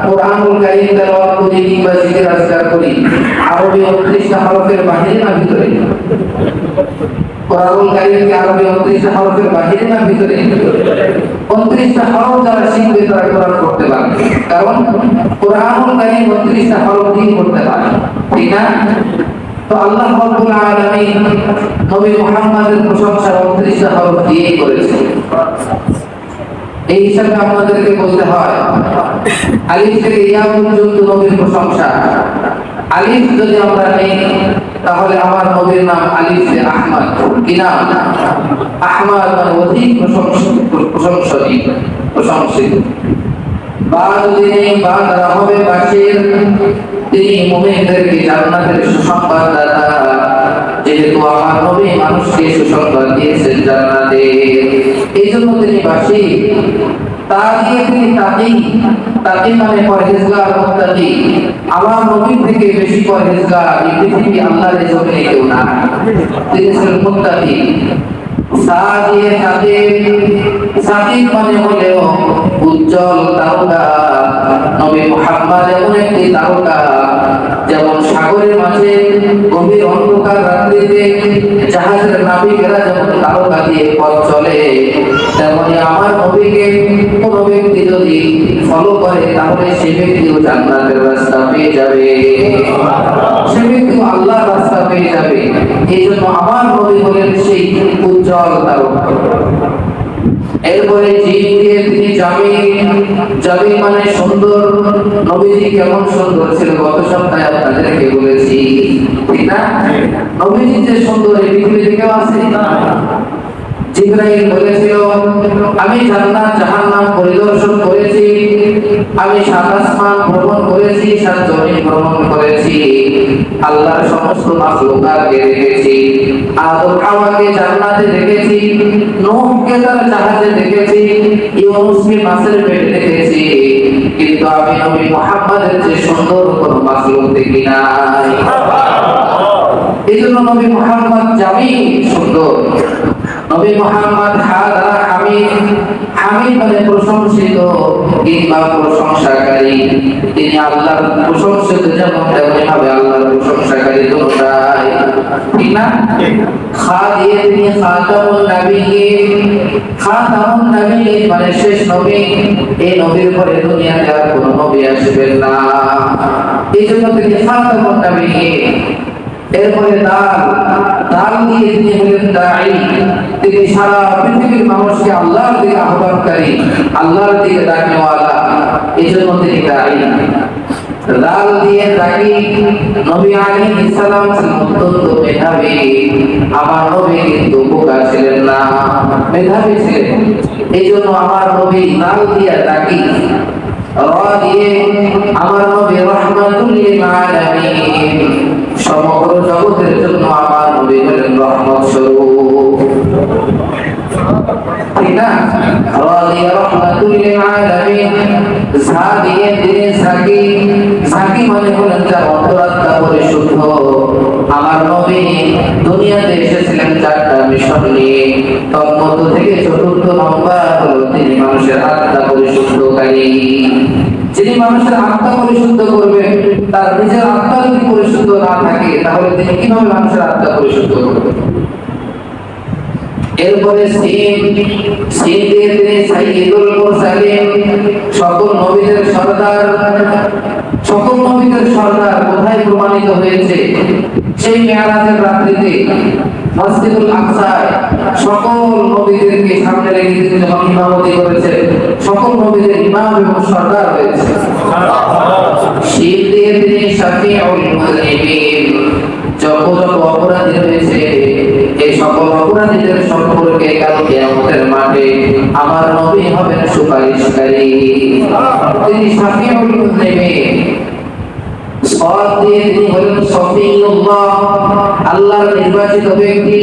কোরআনুল কারীম তেলাওয়াত করি কিংবা জিকির আজকার করি আরবি 29টা হরফের বাহিরে না ভিতরে? কোরআনুল কারীম কি আরবি 29টা হরফের বাহিরে না ভিতরে? 29টা হরফ যারা শিখবে তারা কোরআন পড়তে পারবে, কারণ কোরআনুল কারীম 29টা হরফ দিয়ে পড়তে পারে, ঠিক না? তো আল্লাহ রাব্বুল আলামিন নবী মুহাম্মদের প্রশংসা 29টা হরফ দিয়ে করেছেন। এই হিসাবে আমাদেরকে বলতে হয় আলিফ থেকে ইয়া পর্যন্ত নবীর প্রশংসা। আলিফ যদি আমরা নেই তাহলে আমার নবীর নাম আলিফে আহমদ। কি নাম? আহমদ মানে অধিক প্রশংসিত। বা যদি নেই, বা দ্বারা হবে বাশির, তিনি মুমিনদেরকে জান্নাতের সুসংবাদদাতা। যেহেতু আমার নবী মানুষকে সুসংবাদ দিয়েছেন জান্নাতের, এই জন্য তিনি বাশির। তা দিয়ে তিনি তাকি, তাকি মানে পরহেজগার, মুত্তাকি। আমার নবী থেকে বেশি পরহেজগার এই পৃথিবী আল্লাহর জমিনে কেউ না, তিনি ছিলেন মুত্তাকি। সা দিয়ে সাকিব মানে হলেও উজ্জ্বল তারকা। নবী মুহাম্মদ এমন একটি তারকা যেমন সাগরের মাঝে গভীর অন্ধকার রাত্রিতে জাহাজের নাবিকেরা যেমন তারকা দিয়ে পথ চলে, তেমনি আমার নবীকে কোনো ব্যক্তি যদি ফলো করে তাহলে সে ব্যক্তিও জান্নাতের রাস্তা পেয়ে যাবে, সে ব্যক্তিও আল্লাহর রাস্তা পেয়ে যাবে। এই জন্য আমার নবী হলেন সেই উজ্জ্বল তারকা। এরপরে জিম দিয়ে তিনি জামি মানে সুন্দর। নবীজি কেমন সুন্দর ছিল গত সপ্তাহে আপনাদেরকে বলেছি, ঠিক না? নবীজি যে সুন্দর এই পৃথিবীতে কেউ আছে? জিবরাইল বলেছিল আমি জান্নাত জাহান্নাম পরিদর্শন করেছি, আমি সাত আসমান ভ্রমণ করেছি, সাত জমিন ভ্রমণ করেছি, আল্লাহর সমস্ত মাখলুকাতকে দেখেছি, আদম হাওয়াকে জান্নাতে দেখেছি, নূহকে তার জাহাজে দেখেছি, ইউনূসকে মাছের পেটে দেখেছি, কিন্তু আমি নবী মুহাম্মদের যে সুন্দর কোনো মাখলুক দেখি নাই। এইজন্য নবী মুহাম্মদ জামি সুন্দর। নবী মুহাম্মদ হা দ্বারা মানে প্রশংসিত কিংবা প্রশংসাকারী, তিনি আল্লাহর প্রশংসিত যেমন তেমনি হবে আল্লাহর প্রশংসাকারী দুটোটাই, ঠিক না? খা দিয়ে তিনি খাতামুন নবিয়্যিন, খাতামুন নবিয়্যিন মানে শেষ নবী। এই নবীর পরে দুনিয়াতে আর কোনো নবী আসবেন না, এই জন্য তিনি খাতামুন নবিয়্যিন। এরপরে দাল দিয়ে তিনি হলেন দাঈ, তিনি সারা পৃথিবীর মানুষকে আল্লাহর দিকে আহ্বানকারী, আল্লাহর দিকে ডাকনেওয়ালা, এই জন্য তিনি দাঈ। দাল দিয়ে দাঈ। নবী আলাইহিস সালাম ছিলেন অত্যন্ত মেধাবী, আমার নবী কিন্তু বোকা ছিলেন না, মেধাবী ছিলেন। এই জন্য আমার নবী দাল দিয়ে দাঈ। রা দিয়ে আমার নবী রাহমাতুল লিল আলামিন, সমগ্র জগতের জন্য আমার নবী হলেন রহমত স্বরূপ, ঠিক না? রা দিয়ে রাহমাতুল লিল আলামিন। ঝা দিয়ে তিনি ঝাকি, ঝাকি মানে হলেন যার অন্তরাত্মা পরিশুদ্ধ। আমার নবী দুনিয়াতে এসেছিলেন 4টা মিশন নিয়ে, তন্মধ্য থেকে চতুর্থ নম্বর হলো তিনি মানুষের আত্মা পরিশুদ্ধকারী। যিনি মানুষের আত্মা পরিশুদ্ধ করবেন, তার নিজের আত্মা যদি পরিশুদ্ধ না থাকে তাহলে তিনি কিভাবে মানুষের আত্মা পরিশুদ্ধ করবেন? এরপরে সিন দিয়ে তিনি সাইয়্যিদুল মুরসালিন, সকল নবীদের সরদার। সকল নবীদের সরদার কোথায় প্রমাণিত হয়েছে? সেই মেরাজের রাত্রিতে মসজিদুল আকসায় সকল নবীদেরকে সামনে রেখে তিনি যখন ইমামতি করেছেন, সকল নবীদের ইমাম এবং সরদার হয়েছে। শির দিয়ে তিনি শাফিউল মুযনিবিন, যত অপরাধী রয়েছে এই সকল অপরাধীদের সম্পর্কে কাল কিয়ামতের মাঠে আমার নবী হবেন সুপারিশকারী, তিনি শাফিউল মুযনিবিন। সাদ দিয়ে তিনি হলেন সফিউল্লাহ, আল্লাহর নির্বাচিত ব্যক্তি।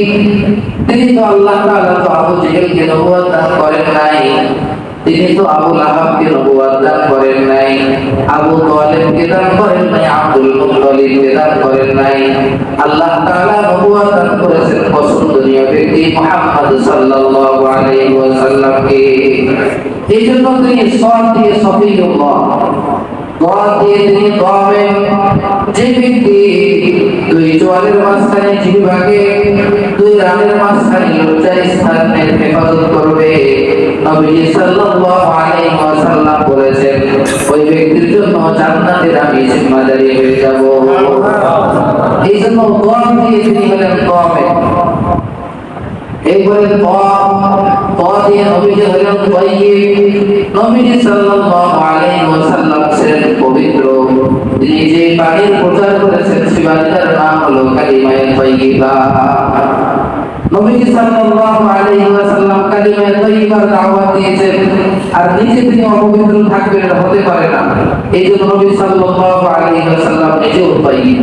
তিনি তো আল্লাহ তাআলা তো আবু জেহেলকে নবুয়ত দান করেন নাই, তিনি তো আবু লাহাবকে নবুয়ত দান করেন নাই, আবু তালেবকে দান করেন নাই, আব্দুল মুত্তালিবকে দান করেন নাই। আল্লাহ তাআলা নবুয়ত দান করেছেন পছন্দনীয় ব্যক্তি মুহাম্মদ সাল্লাল্লাহু আলাইহি ওয়াসাল্লামকে। এই জন্য তিনি সাদ দিয়ে সফিউল্লাহ, দোয়া দিয়ে তিনি দোয়াবেন। যে ব্যক্তি দুই জোয়ারের মাঝখানে জিহ্বাকে, দুই রানের মাঝখানে লজ্জার স্থানের হেফাজত করবে, নবী সাল্লাল্লাহু আলাইহি ওয়াসাল্লাম বলেছেন ওই ব্যক্তির জন্য জান্নাতের আমি জিম্মাদারি হয়ে যাব। এই জন্য দোয়া দিয়ে তিনি হলেন দোয়াবে। এরপরে দোয়া দিয়ে নবীজি হলেন তাইয়্যিব। নবীজি সাল্লাল্লাহু আলাইহি ওয়াসাল্লাম ছিলেন পবিত্র, তিনি যে বাণীর প্রচার করেছেন সেই বাণীর নাম হলো কালিমায়ে তাইয়্যিবা। নবীজি সাল্লাল্লাহু আলাইহি ওয়াসাল্লাম কালিমায়ে তাইয়্যিবার দাওয়াত দিয়েছেন, আর নিজে তিনি অপবিত্র থাকবেন হতে পারে না। এই জন্য নবী সাল্লাল্লাহু আলাইহি ওয়াসাল্লাম নিজেও তাইয়্যিব।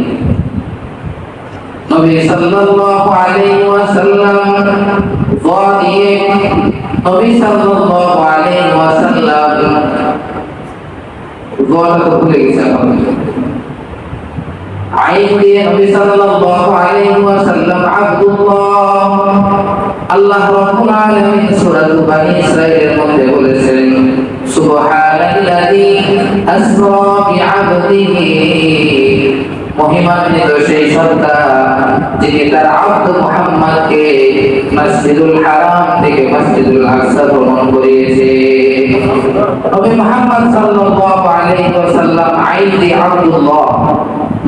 নবী সাল্লাল্লাহু আলাইহি ওয়াসাল্লাম দোয়া দিয়ে নবী সাল্লাল্লাহু আলাইহি ওয়াসাল্লাম দোয়াটা তো ভুলে গেছে এখন। আইন দিয়ে নবী সাল্লাল্লাহু আলাইহি ওয়াসাল্লাম আব্দুল্লাহ। আল্লাহ রাব্বুল আলামিন সূরা বানী ইসরাঈলের মধ্যে বলেছেন সুবহানাল্লাযী আসরা বিআবদিহি, মহিমান্বিত সেই সত্তা যিনি তার আব্দ মুহাম্মদকে মসজিদুল হারাম থেকে মসজিদুল আকসা ভ্রমণ করিয়েছে। নবী মুহাম্মদ সাল্লাল্লাহু আলাইহি ওয়াসাল্লাম আইন দিয়ে আব্দুল্লাহ,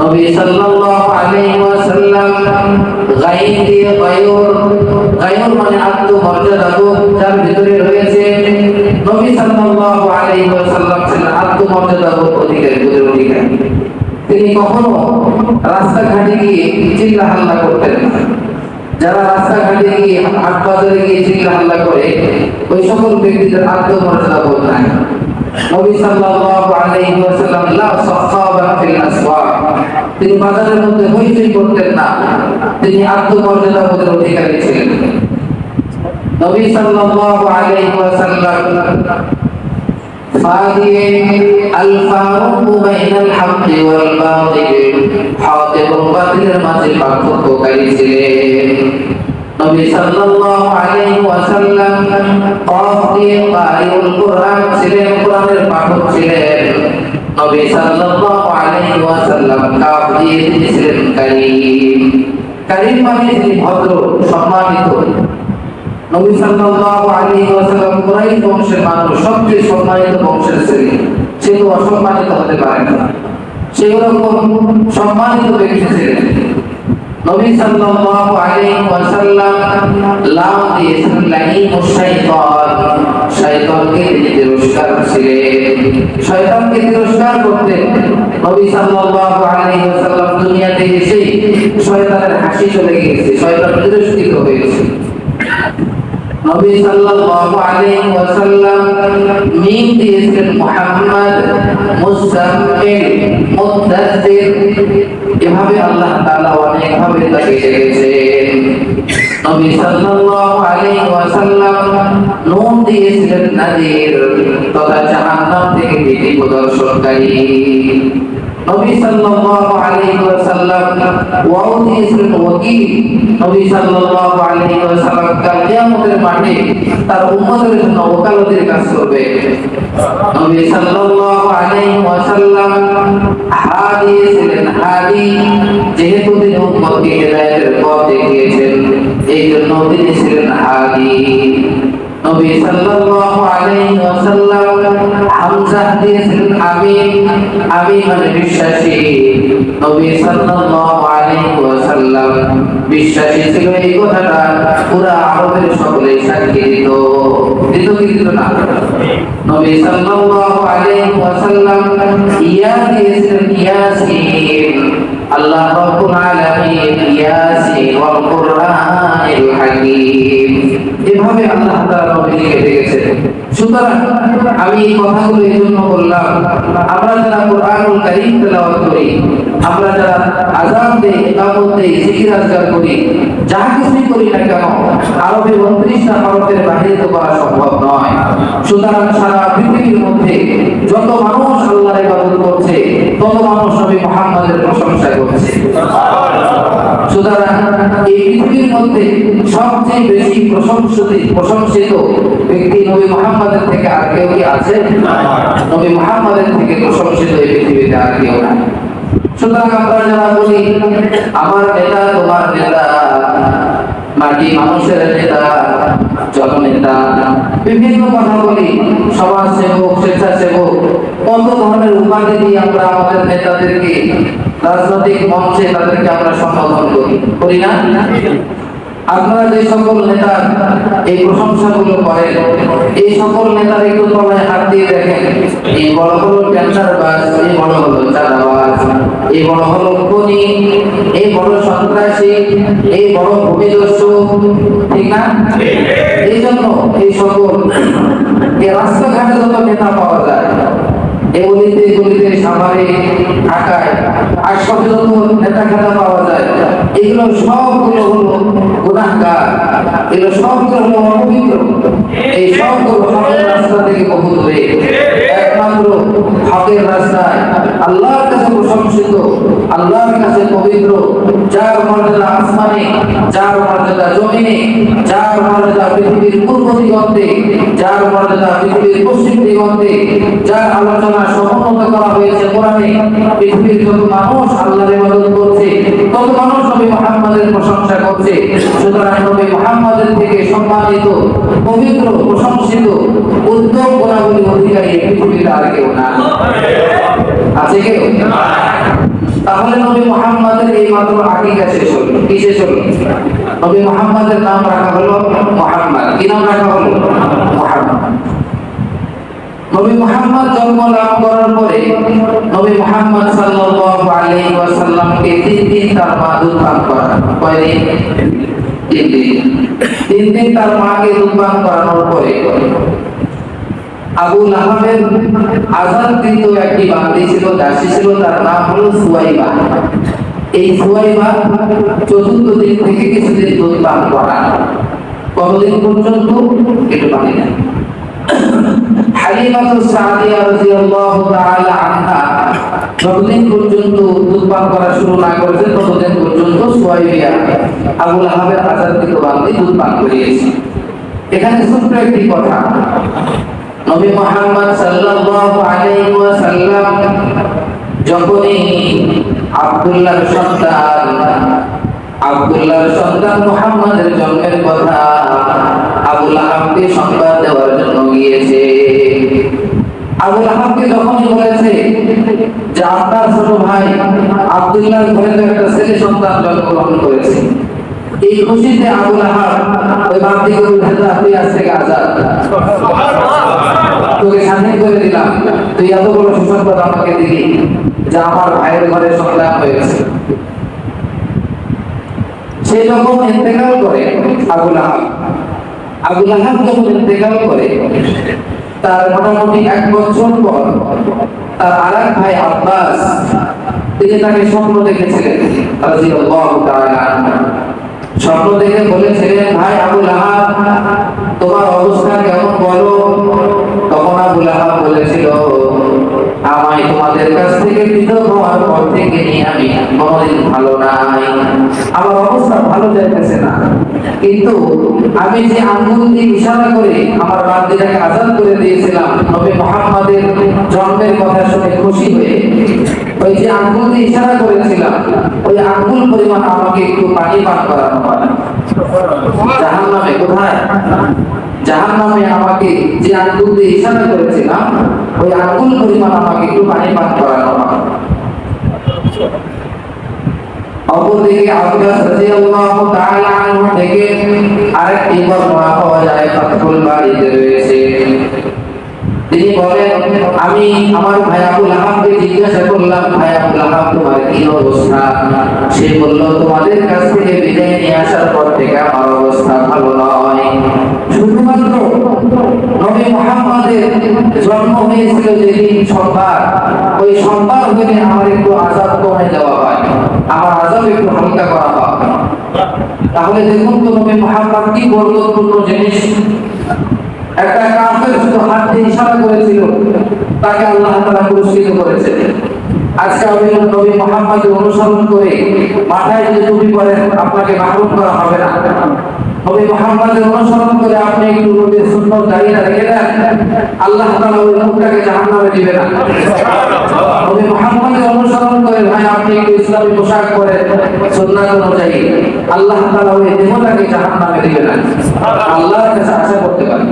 নবী সাল্লাল্লাহু আলাইহি ওয়াসাল্লাম গায়র দিয়ে গায়র, গায়র মানে আত্মমর্যাদা যার ভিতরে রয়েছে। নবী সাল্লাল্লাহু আলাইহি ওয়াসাল্লাম ছিলেন আত্মমর্যাদা অধিকারী, অধিকারী। তিনি কখনো রাস্তাঘাটে গিয়ে চিল্লা হাল্লা করতেন না। যারা রাস্তাঘাটে গিয়ে হাট বাজারে গিয়ে চিল্লা হাল্লা করে ওই সকল ব্যক্তিদের আত্মমর্যাদা বোধ নাই। নবী সাল্লাল্লাহু আলাইহি ওয়াসাল্লাম লা সাখাবা ফিল আসওয়াক, তিনি বাজারের মধ্যে হইচই করতেন না, তিনি আত্মমর্যাদা বোধের অধিকারী ছিলেন। নবী সাল্লাল্লাহু আলাইহি ওয়াসাল্লাম ফাদিয়ে আল ফারুক বাইনাল হক ওয়াল বাতিল, হক এবং বাতিলের মাঝে পার্থক্যকারী ছিলেন। নবী সাল্লাল্লাহু আলাইহি ওয়াসাল্লাম কফ দিয়ে কারিউল কুরআন ছিলেন, কোরআনের পাঠক ছিলেন। নবী সাল্লাল্লাহু আলাইহি ওয়াসাল্লাম কাফ দিয়ে ছিলেন কারীম। কারীম মানে যিনি ভদ্র, সম্মানিত। নবী সাল্লাল্লাহু আলাইহি ওয়াসাল্লাম কুরাইশ বংশের মানুষ, সবচেয়ে সম্মানিত বংশের ছেলে। সে তো অসম্মানিত হতে পারে না, সেরকম সম্মানিত ব্যক্তি ছিলেন। নবী সাল্লাল্লাহু আলাইহি ওয়াসাল্লাম লাম দিয়েছিলেন লাঈনুশ শাইতান, শয়তানকে তিনি তিরস্কার ছিলেন। শয়তানকে তিরস্কার করতেন। নবী সাল্লাল্লাহু আলাইহি ওয়াসাল্লাম দুনিয়াতে এসে শয়তানের হাসি চলে গিয়েছে, শয়তান তিরস্কৃত হয়েছে। নবী সাল্লাল্লাহু আলাইহি ওয়াসাল্লাম মিম দিয়েছেন মুহাম্মদ, মুজাম্মিল, মুদ্দাসসির। এভাবে আল্লাহ তাআলা অনেক ভাবে তাকে ডেকেছেন। নবী সাল্লাল্লাহু আলাইহি ওয়াসাল্লাম নূন দিয়েছিলেন নাযীর তথা জাহান্নাম থেকে ভীতি প্রদর্শনকারী। নবী সাল্লাল্লাহু আলাইহি ওয়াসাল্লাম ওয়াও দিয়েছিলেন ওয়াকিল। নবী সাল্লাল্লাহু আলাইহি ওয়াসাল্লাম কিয়ামতের মাঠে তার উম্মতের জন্য ওকালতির কাজ করবে। নবী সাল্লাল্লাহু আলাইহি ওয়াসাল্লাম হা দিয়েছিলেন হাদি, যেহেতু তিনি উম্মতকে হেদায়েতের পথ দেখিয়েছেন এই জন্য তিনি ছিলেন হাদি। নবী সাল্লাল্লাহু আলাইহি ওয়াসাল্লাম হামজা দিয়েছিলেন আমিন, আমিন মানে বিশ্বাসী। নবী সাল্লাল্লাহু আলাইহি ওয়াসাল্লাম বিশ্বাসী ছিল, এই কথাটা পুরা আরবের সকলেই সাক্ষী দিত। দিত না? নবী সাল্লাল্লাহু আলাইহি ওয়াসাল্লাম ইয়া দিয়েছিলেন ইয়াসিন, আল্লাহ রাব্বুল আলামিন ইয়াসিন ওয়াল কুরআনিল হাকীম। এভাবে আল্লাহ তাআলা নবীকে ডেকেছেন। সুতরাং আমি এই কথাগুলো এই জন্য বললাম, আমরা যারা কুরআনুল কারীম তেলাওয়াত করি, আমরা যারা আযান দেই, ইকামত দেই, জিকির আজকার করি, যা কিছুই করি না কেন আরবে 29টা হরফের বাইরে তো করা সম্ভব নয়। সুতরাং সারা পৃথিবীর মধ্যে যত মানুষ আল্লাহর ইবাদত করছে তত মানুষ নবী মুহাম্মদের প্রশংসা করছে। সুতরাং এই পৃথিবীর মধ্যে সবচেয়ে বেশি প্রশংসিত ব্যক্তি নবী মুহাম্মদের থেকে আর কেউ কি আছে? নবী মুহাম্মদের থেকে প্রশংসিত এই পৃথিবীতে আর কেউ নাই। সুতরাং আমরা যারা বলি আমার নেতা, তোমার নেতা, মাটি মানুষের নেতা, জননেতা, বিভিন্ন কথা বলি, সমাজ সেবক, স্বেচ্ছাসেবক, কত ধরনের উপাধি দিয়ে আমরা আমাদের নেতাদেরকে রাজনৈতিক মঞ্চে তাদেরকে আমরা সম্বোধন করি না? আপনারা যে সকল নেতা এই প্রশংসাগুলো করেন, এই সকল নেতার একটু তলায় হাত দিয়ে দেখেন, এই বড় হলো টেন্ডারবাজ, এই বড় হলো চাঁদাবাজ, এই বড় হলো খুনি, এই বড় সন্ত্রাসী, এই বড় ভূমিদস্যু, ঠিক না? এই জন্য এই সকল রাস্তাঘাটে যত নেতা পাওয়া যায়, এগুলিতে গলিতে সাভারে ঢাকায় আশপাশে যত নেতা খেতা পাওয়া যায়, এগুলো সবগুলো হলো গুনাহগার, এগুলো সবগুলো হলো অপবিত্র। এই সবগুলো হকের রাস্তা থেকে বহু দূরে। একমাত্র হকের রাস্তায় আল্লাহর কাছে প্রশংসিত, আল্লাহর কাছে পবিত্র, যার মর্যাদা আসমানে, যার মর্যাদা জমিনে, যার মর্যাদা পৃথিবীর পূর্ব দিগন্তে, যার মর্যাদা পৃথিবীর পশ্চিম দিগন্তে, যার আলোচনা সমুন্নত করা হয়েছে কোরআনে। পৃথিবীর যত মানুষ আল্লাহর ইবাদত করছে তত মানুষ নবী মুহাম্মদের প্রশংসা করছে। সুতরাং নবী মুহাম্মদের থেকে সম্মানিত, পবিত্র, প্রশংসিত, উত্তম গুণাবলী অধিকারী পৃথিবীতে আর কেউ না। আছে কেউ? তাহলে নবী মুহাম্মদের এই মাত্র আকিকা শেষ হলো। কি শেষ হলো? নবী মুহাম্মদের নাম রাখা হলো মুহাম্মদ। কি নাম রাখা হলো? মুহাম্মদ। নবী মুহাম্মদ জন্ম লাভ করার পরে নবী মুহাম্মদ সাল্লাল্লাহু আলাইহি ওয়াসাল্লামকে 3 দিন তার মা দুধ পান করান। কয়দিন? 3 দিন। 3 দিন তার মাকে দুধ পান করানোর পরে আবু লাহাবের আযাদকৃত একটি বান্দি ছিল, দাসী ছিল, তার নাম হলো সুয়াইবা। এই সুয়াইবা 4th দিন থেকে কিছুদিন দুধ পান করান। কতদিন পর্যন্ত? একটু পানি না। হালিমাতুস সাদিয়া রাদিয়াল্লাহু তাআলা আনহা যতদিন পর্যন্ত দুধ পান করা শুরু না করেছে ততদিন পর্যন্ত সুয়াইবিয়া আবু লাহাবের আজাদকৃত বান্দি দুধ পান করিয়েছে। এখানে ছোট্ট একটি কথা, নবী মুহাম্মদ সাল্লাল্লাহু আলাইহি ওয়াসাল্লাম যখনই আব্দুল্লাহর সন্তান মুহাম্মাদের জন্মের কথা আবু লাহাবকে সংবাদ দেওয়ার জন্য গিয়েছে। আবু লাহাবকে যখনই বলেছে যে আপনার ছোট ভাই আব্দুল্লাহর ঘরে তো একটা ছেলে সন্তান জন্মগ্রহণ করেছে, এই খুশিতে আবু লাহাব ওই বান্দিকে উঠে যা, তুই আজ থেকে আজাদ, তোকে স্বাধীন করে দিলাম, তুই এত বড় সুসংবাদ আমাকে দিলি যে আমার ভাইয়ের ঘরে সন্তান হয়েছে। সে যখন ইন্তেকাল করে আবু লাহাব যখন ইন্তেকাল করে তার মোটামুটি 1 বছর পর তার আরেক ভাই আব্বাস তিনি তাকে স্বপ্ন দেখেছিলেন রাদিয়াল্লাহু তাআলা আনহু। স্বপ্ন দেখে বলেছিলেন, ভাই আবু লাহাব তোমার অবস্থা কেমন বলো? তখন আবু লাহাব বলেছিল, আমায় তোমাদের কাছ থেকে পৃথক হওয়ার পর থেকে নিয়ে আমি কোনোদিন ভালো নাই, আমার অবস্থা ভালো যাইতেছে না, কিন্তু আমি যে আঙ্গুল দিয়ে ইশারা করে আমার বান্দিটাকে আজাদ করে দিয়েছিলাম নবী মুহাম্মাদের জন্মের কথা শুনে খুশি হয়ে, ওই যে আঙ্গুল দিয়ে ইশারা করেছিলাম ওই আঙ্গুল পরিমাণ আমাকে একটু পানি পান করানো হয়। জাহান্নামে কোথায়? জাহান্নামে আমাকে যে আঙ্গুল দিয়ে ইশারা করেছিলাম ওই আঙ্গুল পরিমাণ আমাকে একটু পানি পান করানো হয়। অপরদিকে আব্বাস রাদিয়াল্লাহু তাআলা আনহু থেকে আরেকটি বর্ণনা পাওয়া যায়, ফাতহুল বারীতে রয়েছে। তিনি বলেন, আমি আমার ভাই আবু লাহাবকে জিজ্ঞাসা করলাম, ভাই আবু লাহাব তোমার কি অবস্থা? সে বলল, তোমাদের কাছ থেকে বিদায় নিয়ে আসার পর থেকে আমার অবস্থা ভালো নয়। শুধুমাত্র নবী মুহাম্মাদের জন্ম হয়েছিল যেদিন সোমবার, ওই সোমবার হলে আমার একটু আযাব কমে দেওয়া হয়, আমার আযাব একটু হালকা করা হয়। তাহলে দেখুন তো নবী মুহাম্মদ কি বরকতপূর্ণ জিনিস। একটা কাফের শুধু হাত দিয়ে ইশারা করেছিল, তাকে আল্লাহ তাআলা পুরস্কৃত করেছে। আজকে আমি নবী মুহাম্মদের অনুসরণ করে মাথায় যে টুপি পরেন আপনাকে মাহরুম করা হবে না। নবী মুহাম্মদের অনুসরণ করে আপনি একটু নবীর সুন্নাত দাঁড়িয়ে রেখে দেন, আল্লাহ তাআলা ওই লোকটাকে জাহান্নামে দিবে না। নবী মুহাম্মদের অনুসরণ করে ভাই আপনি একটু ইসলামী পোশাক পরে সুন্নাত অনুযায়ী, আল্লাহ তাআলা ওই দেহটাকে জাহান্নামে দিবে না। আল্লাহর কাছে আশা করতে পারেন।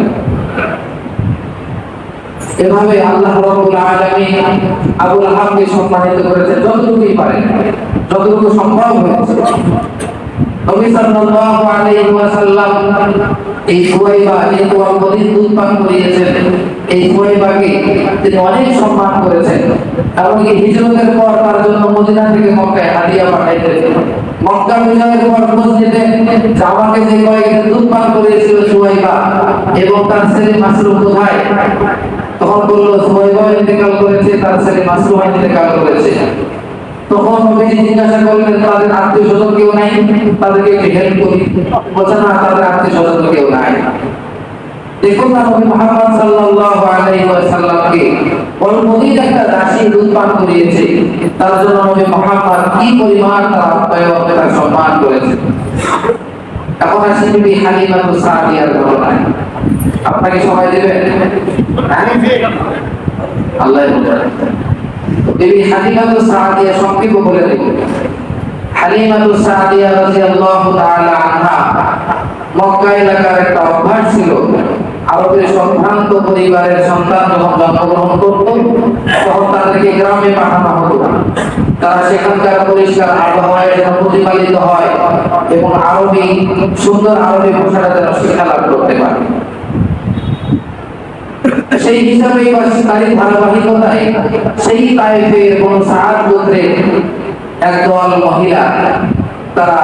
এভাবে আল্লাহ রাব্বুল আলামিন আবু লাহাবকে সম্মানিত করেছে যতটুকুই পারেন, যতটুকু সম্ভব হয়েছে। নবী সাল্লাল্লাহু আলাইহি ওয়াসাল্লাম এই সুয়াইবা এই কোরআনের দুধ পান করিয়েছেন, এই সুয়াইবাকে তিনি অনেক সম্মান করেছেন। এমনকি হিজরতের পর তার জন্য মদিনা থেকে মক্কায় হাদিয়া পাঠাইতেন। মক্কা বিজয়ের পর মসজিদে জামাকে যে কয়েকদিন দুধ পান করিয়েছিল সুয়াইবা এবং তার ছেলে মাসরুম কোথায়? তখন বলল সুয়াইবা ইন্তেকাল করেছে, তার ছেলে মাসরুম ইন্তেকাল করেছে। তখন নবীজি জিজ্ঞাসা করলেন, তাদের আত্মীয় স্বজন কেউ নাই? তাদেরকে একটু হেল্প করি। বলছে না, তাদের আত্মীয় স্বজন কেউ নাই। দেখুন না, নবী মুহাম্মদ সাল্লাল্লাহু আলাইহি ওয়াসাল্লামকে অল্পদিন একটা দাসী দুধ পান করিয়েছে, তার জন্য নবী মুহাম্মদ কি পরিমাণ তার আপ্যায়ন তার সম্মান করেছে। এখন আসি বিবি হালিমাতুস সাদিয়ার ঘটনায়। আপনাকে সময় দেবেন? আল্লাহ বিবি হালিমাতুস সাদিয়া সংক্ষেপ বলে দেব। হালিমাতুস সাদিয়া রাদিয়াল্লাহু তাআলা আনহা মক্কা এলাকার একটা অভ্যাস ছিল, আরবের সম্ভ্রান্ত পরিবারের সন্তান যখন জন্মগ্রহণ করত তখন তাদেরকে গ্রামে পাঠানো হতো। তারা সেখানকার পরিষ্কার আবহাওয়ায় যেন প্রতিপালিত হয় এবং সুন্দর আরবি ভাষাটা যেন শিক্ষা লাভ করতে পারে। সেই হিসাবে তারই ধারাবাহিকতায় সেই তায়েফের বনু সাআদ গোত্রের একদল মহিলা তারা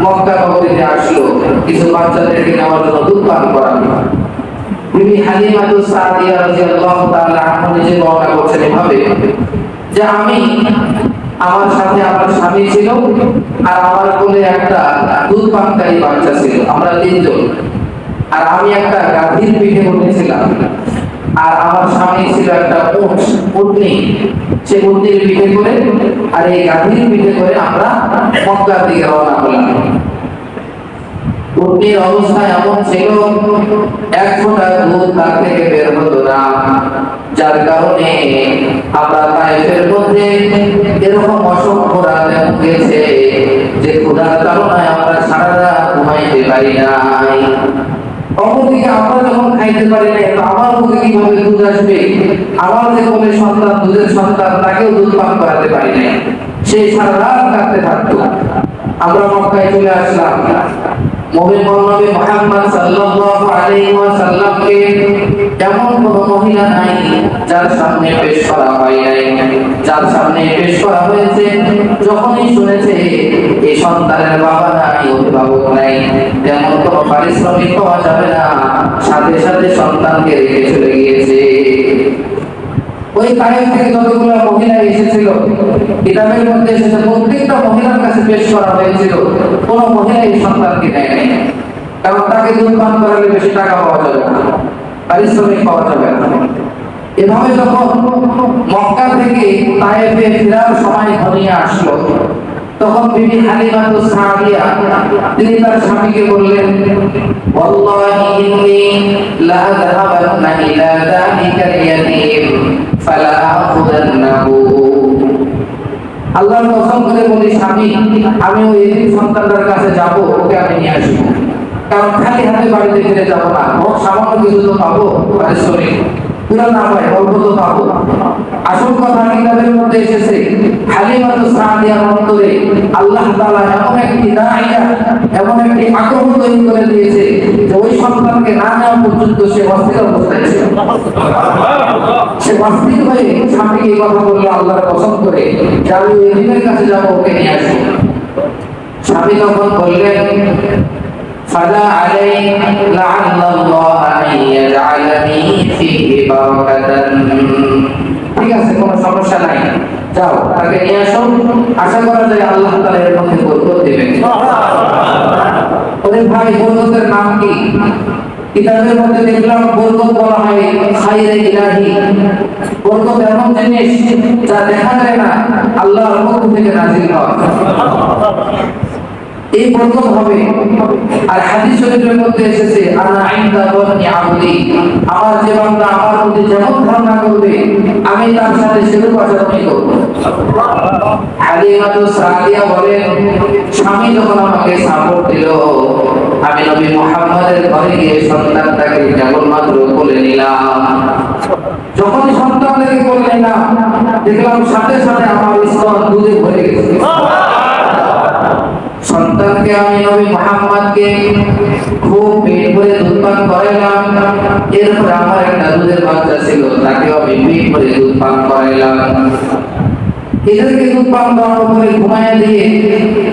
মক্কা নগরীতে আসলো কিছু বাচ্চাদেরকে নেওয়ার জন্য দুধ পান করানো। বিবি হালিমাতুস সাদিয়া রাদিয়াল্লাহু তাআলা আনহা নিজে বর্ণনা করছেন এভাবে যে আমার সাথে আমার স্বামী ছিল আর আমার কোলে একটা দুধ পানকারী বাচ্চা ছিল, আমরা তিনজন। আর আমি একটা গাভীর পিঠে বসেছিলাম, আর আমার সামনে ছিল একটা উটনি। সে উটনির পিঠে করে আর এই গাভীর পিঠে করে আমরা মক্কার দিকে রওনা হলাম। উটনির অবস্থা এমন ছিল, এক ফোঁটা দুধ তার থেকে বের হতো না, যার কারণে আমরা তায়েফের মধ্যে এরকম অসংখ্য রাত গেছে যে ক্ষুধার কারণে আমরা সারা রাত ঘুমাইতে পারি নাই। অপরদিকে আমরা যখন খাইতে পারি না, তো আমার মুখে কিভাবে দুধ আসবে? আমার যে কোলে সন্তান, দুধের সন্তান, তাকেও দুধ পান করাতে পারি নাই। সেই সারা রাত কাটতে থাকতো। আমরা মক্কায় চলে আসলাম। মুমিন নবী মুহাম্মদ সাল্লাল্লাহু আলাইহি ওয়াসাল্লামকে এমন কোন মহিলা নাই যার সামনে পেশ করা হয় নাই, যার সামনে পেশ করা হয়েছে। যখনই শুনেছে এই সন্তানের বাবা নাই, অভিভাবক নাই, তেমন কোন পারিশ্রমিক পাওয়া যাবে না, সাথে সাথে সন্তানকে রেখে চলে গিয়েছে। ওই তায়েফ থেকে যতগুলো মহিলা এসেছিল, কিতাবের মধ্যে এসেছে প্রত্যেকটা মহিলার কাছে পেশ করা হয়েছিল, কোন মহিলা এই সন্তানকে নেয় নাই। কারণ তাকে দুধ পান করালে বেশি টাকা পাওয়া যাবে না, পারিশ্রমিক পাওয়া যাবে না। এভাবে যখন মক্কা থেকে তায়েফে ফেরার সময় ঘনিয়ে আসলো, তখন বিবি হালিমাতুস সাদিয়া তিনি তার স্বামীকে বললেন, ওয়াল্লাহি ইন্নী লা যাহাবান্না ইলা যালিকাল ইয়াতীম ফালা আখুদান্নাহু। আল্লাহর কসম করে বলি স্বামী, আমি ওই এতিম সন্তানটার কাছে যাব, ওকে আমি নিয়ে আসবো। কারণ খালি হাতে বাড়িতে ফিরে যাব না, হোক সামান্য কিছু তো পাবো, পারিশ্রমিক পুরা না পাই অল্প তো পাবো। আসল কথা কিতাবের মধ্যে এসেছে, হালিমাতুস সাদিয়ার অন্তরে আল্লাহ তাআলা এমন একটি দাইয়া, এমন একটি আগ্রহ তৈরি করে দিয়েছে যে ওই সন্তানকে না নেওয়া পর্যন্ত সে অস্থির অবস্থায় ছিল। সে অস্থির হয়ে স্বামীকে এই কথা বললো আল্লাহর কসম করে যে আমি ওই এতিমের কাছে যাবো, ওকে নিয়ে আসবো। স্বামী তখন বললেন, ফাদা আলাইহি লাআল্লাল্লাহ আন ইয়াজআলানি ফীহি বারাকাতান। ঠিক আছে, কোনো সমস্যা নাই, যাও তাকে নিয়ে আসো, আশা করা যায় আল্লাহ তাআলা এর মধ্যে বরকত দিবেন। ওরে ভাই, বরকতের নাম কি? কিতাবের মধ্যে দেখলাম বরকত বলা হয় খায়রে ইলাহি। বরকত এমন জিনিস যা দেখা যায় না, আল্লাহর পক্ষ থেকে নাযিল হয়। এই বরকত হবে। আর হাদিস শরীফের মধ্যে এসেছে, আনা ইনদা যান্নি আবদি, আমার যে বান্দা আমার প্রতি যেমন ধারণা করবে আমি তার সাথে সেরূপ আচরণই করব। হালিমাতুস সাদিয়া বলেন, স্বামী যখন আমাকে সাপোর্ট দিল, আমি নবী মুহাম্মদের ঘরে গিয়ে সন্তানটাকে কেবলমাত্র কোলে নিলাম। যখন সন্তানটাকে কোলে নিলাম, দেখলাম সাথে সাথে আমার স্তন দুধে ভরে গেছে। সন্তানকে আমি নবী মুহাম্মদকে খুব পেট ভরে দুধ পান করাইলাম। এরপর আমার একটা দুধের বাচ্চা ছিল, তাকেও আমি পেট ভরে দুধ পান করাইলাম। এদেরকে দুধ পান করানোর পরে ঘুমাইয়া দিয়ে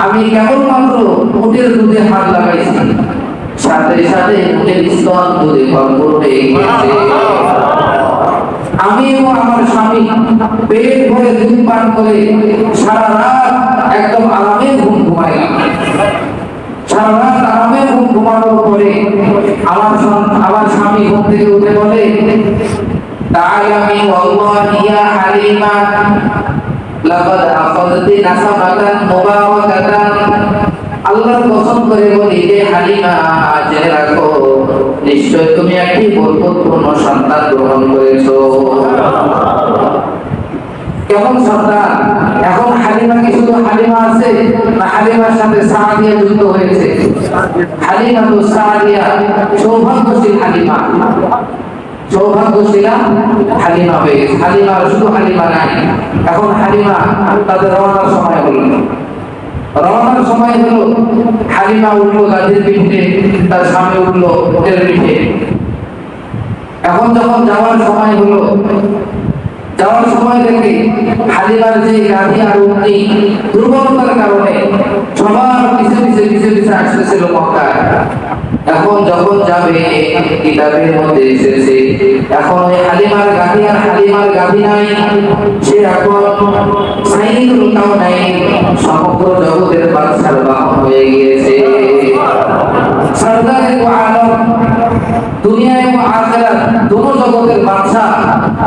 আমি কেবলমাত্র উটের দুধে হাত লাগাইছি, সাথে সাথে উটের স্তন দুধে ভরপুর হয়ে গেছে। আমি এবং আমার স্বামী পেট ভরে দুধ পান করে সারা রাত একদম আরামে ঘুম ঘুমাইলাম। সারা রাত আরামে ঘুম ঘুমানোর পরে আমার স্বামী ঘুম থেকে উঠে বলে, তাআলামি ওয়াল্লাহি ইয়া হালিমা লাকাদ আখাযতি নাসামাতান মুবারাকাতান। আল্লাহর কসম করে বলি যে হালিমা, জেনে রাখো নিশ্চয় তুমি একটি বরকতপূর্ণ সন্তান গ্রহণ করেছো। কেমন সন্তান? এখন হালিমা কি শুধু হালিমা আছে, না হালিমার সাথে সাদিয়া যুক্ত হয়েছে? হালিমাতুস সাদিয়া সৌভাগ্যশীল হালিমা, সৌভাগ্যশীলা হালিমা হয়ে গেছে। হালিমা শুধু হালিমা নাই, এখন হালিমা তাদের রওনার সময় হলো। রওনার সময় হলো, হালিমা উঠলো গাছের পিঠে, তার স্বামী উঠলো উটের পিঠে। এখন যখন যাওয়ার সময় হলো, যাওয়ার সময় দেখে হালিমার যে গাধি আর উটনি দুর্বলতার কারণে সবার পিছে পিছে পিছে পিছে আসতেছিল মক্কায়। এখন যখন যাবে, কিতাবের মধ্যে এসেছে এখন ওই হালিমার গাধি আর হালিমার গাধি নাই, সে এখন সাইয়্যিদুল কাউনাইন, সমগ্র জগতের বাদশার বাহন হয়ে গিয়েছে। সরদারে দু আলম দুনিয়া এবং আখিরাত দুটো জগতের বাদশা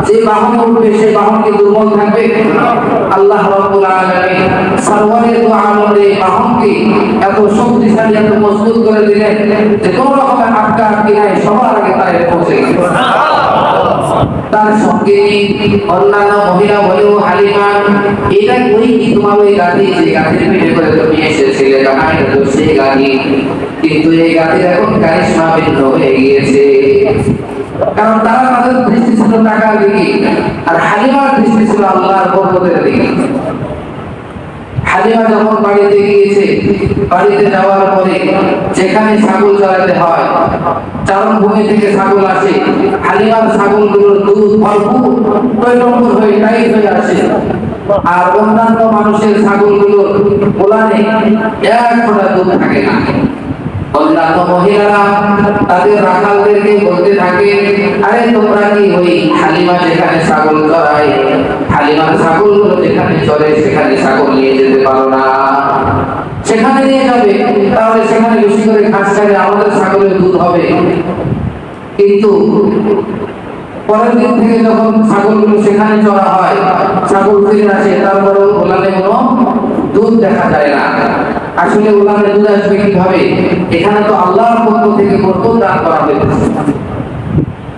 যে বাহন উঠবে সেই বাহন কি দুর্বল থাকবে? আল্লাহ রাব্বুল আলামিন সরওয়ারে দু আলমের এই বাহনকে এত শক্তিশালী এত মজবুত করে দিলেন যে কোনো রকমের আটকা আটকি নাই, সবার আগে তার পৌঁছে গেছে। তার সঙ্গে অন্যান্য মহিলা বলেও হালিমা, এটা ওই কি তোমার ওই গাড়ি যে গাড়ির পিঠে করে তুমি এসেছিলে, জামাই তো সেই গাড়ি, কিন্তু এই গাড়ির এখন কারিশমা ভিন্ন হয়ে গিয়েছে। কারণ তারা তাদের দৃষ্টি ছিল টাকার দিকে, আর হালিমার দৃষ্টি ছিল আল্লাহর বরকতের দিকে। হালিমা যখন বাড়িতে গিয়েছে, বাড়িতে যাওয়ার পরে যেখানে ছাগল চড়াতে হয়, চারণ ভূমি থেকে ছাগল আসে, হালিমার ছাগলগুলোর দুধ ভরপুর টইটম্বর হয়ে টাইট হয়ে আসে, আর অন্যান্য মানুষের ছাগলগুলোর ওলানে এক ফোঁটা দুধ থাকে না। অন্যান্য মহিলারা তাদের রাখালদেরকে বলতে থাকে, আরে তোমরা কি ওই হালিমা যেখানে ছাগল চড়ায়, হালিমার ছাগলগুলো যেখানে চড়ে সেখানে ছাগল নিয়ে যেতে পারো না? সেখানে নিয়ে যাবে, তাহলে সেখানে বেশি করে ঘাস খাইলে আমাদের ছাগলের দুধ হবে। কিন্তু পরের দিন থেকে যখন ছাগলগুলো সেখানে চড়া হয়, ছাগল ফিরে আসে, তারপরেও ওলানে কোনো দুধ দেখা যায় না। আসলে ওলানে দুধ আসবে কিভাবে? এখানে তো আল্লাহর পক্ষ থেকে বরকত দান করা হয়েছে।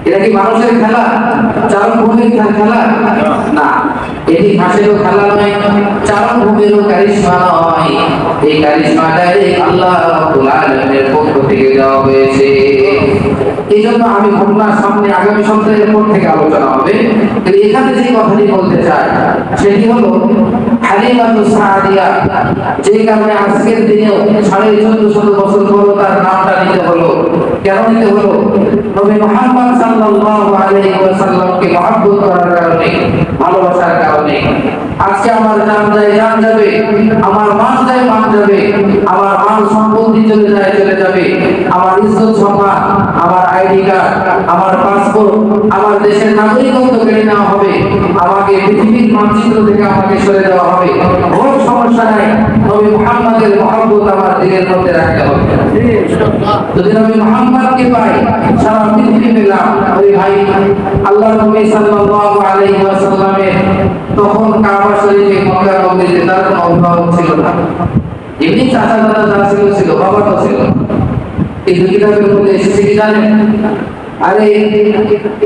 এটা কি মানুষের খেলা, চারণ ভূমির খেলা? না, এটি ঘাসেরও খেলা নয়, চারণ ভূমিরও কারিশমা নয়। এই কারিশমাটাই আল্লাহ রাব্বুল আলামিনের পক্ষ থেকে দেওয়া হয়েছে। এই জন্য আমি ঘটনার সামনে আগামী সপ্তাহের পর থেকে আলোচনা হবে। কিন্তু এখানে যে কথাটি বলতে চাই সেটি হলো হালিমাতুস সাদিয়া, যে কারণে আজকের দিনেও 1450 বছর পর তার নামটা নিতে হলো। কেন নিতে হলো? নবী মুহাম্মদ সাল্লাল্লাহু আলাইহি ওয়াসাল্লামকে মহব্বত করার কারণে, ভালোবাসার কারণে। আজকে আমার জান যায় জান যাবে, আমার মান যায় মান যাবে, আমার মান সম্পত্তি চলে যায় চলে যাবে, আমার ইজ্জত সম্মান, আমার আইডি কার্ড, আমার পাসপোর্ট, আমার দেশের নাগরিকত্ব কেড়ে নেওয়া হবে, আমাকে পৃথিবীর মানচিত্র থেকে আমাকে সরে দেওয়া হবে। কোনো সমস্যা নাই, নবী মুহাম্মদের মহব্বত আমার দিলের মধ্যে রাখতে হবে। যদি নবী মুহাম্মদকে পাই, সারা পৃথিবী পেলাম। ওই ভাই, আল্লাহ নবী সাল্লাল্লাহু আলাইহি ওয়াসাল্লামের তখন কাবা শরীফে মক্কা মসজিদে তার কোনো অভিভাবক ছিল না। এমনি চাচা দাদা যা ছিল ছিল, বাবা তো ছিল, কিন্তু কিতাবের মধ্যে এসেছে কি জানেন? আরে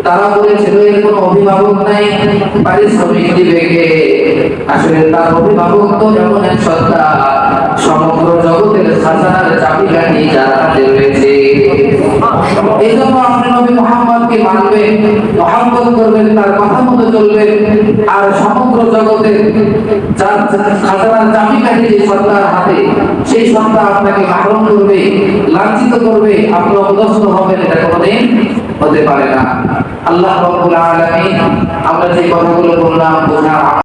তারা বলেছিল এর কোনো অভিভাবক নাই, পারিশ্রমিক দিবে কে? আসলে তার অভিভাবক তো এমন এক সত্তা, সমগ্র জগতের খাজানার চাবিকাঠি যার হাতে রয়েছে। এই জন্য আপনি নবী মুহাম্মদকে মানবেন, মহব্বত করবেন, তার কথা মতো চলবেন, আর সমগ্র জগতের যার খাজানার চাবিকাঠি যে সত্তার হাতে, সেই সত্তা আপনাকে মাহরুম করবে, লাঞ্ছিত করবে, আপনি অপদস্থ হবেন, এটা কোনোদিন হতে পারে না। আল্লাহ রাব্বুল আলামিন আমরা যে কথাগুলো বললাম বোঝা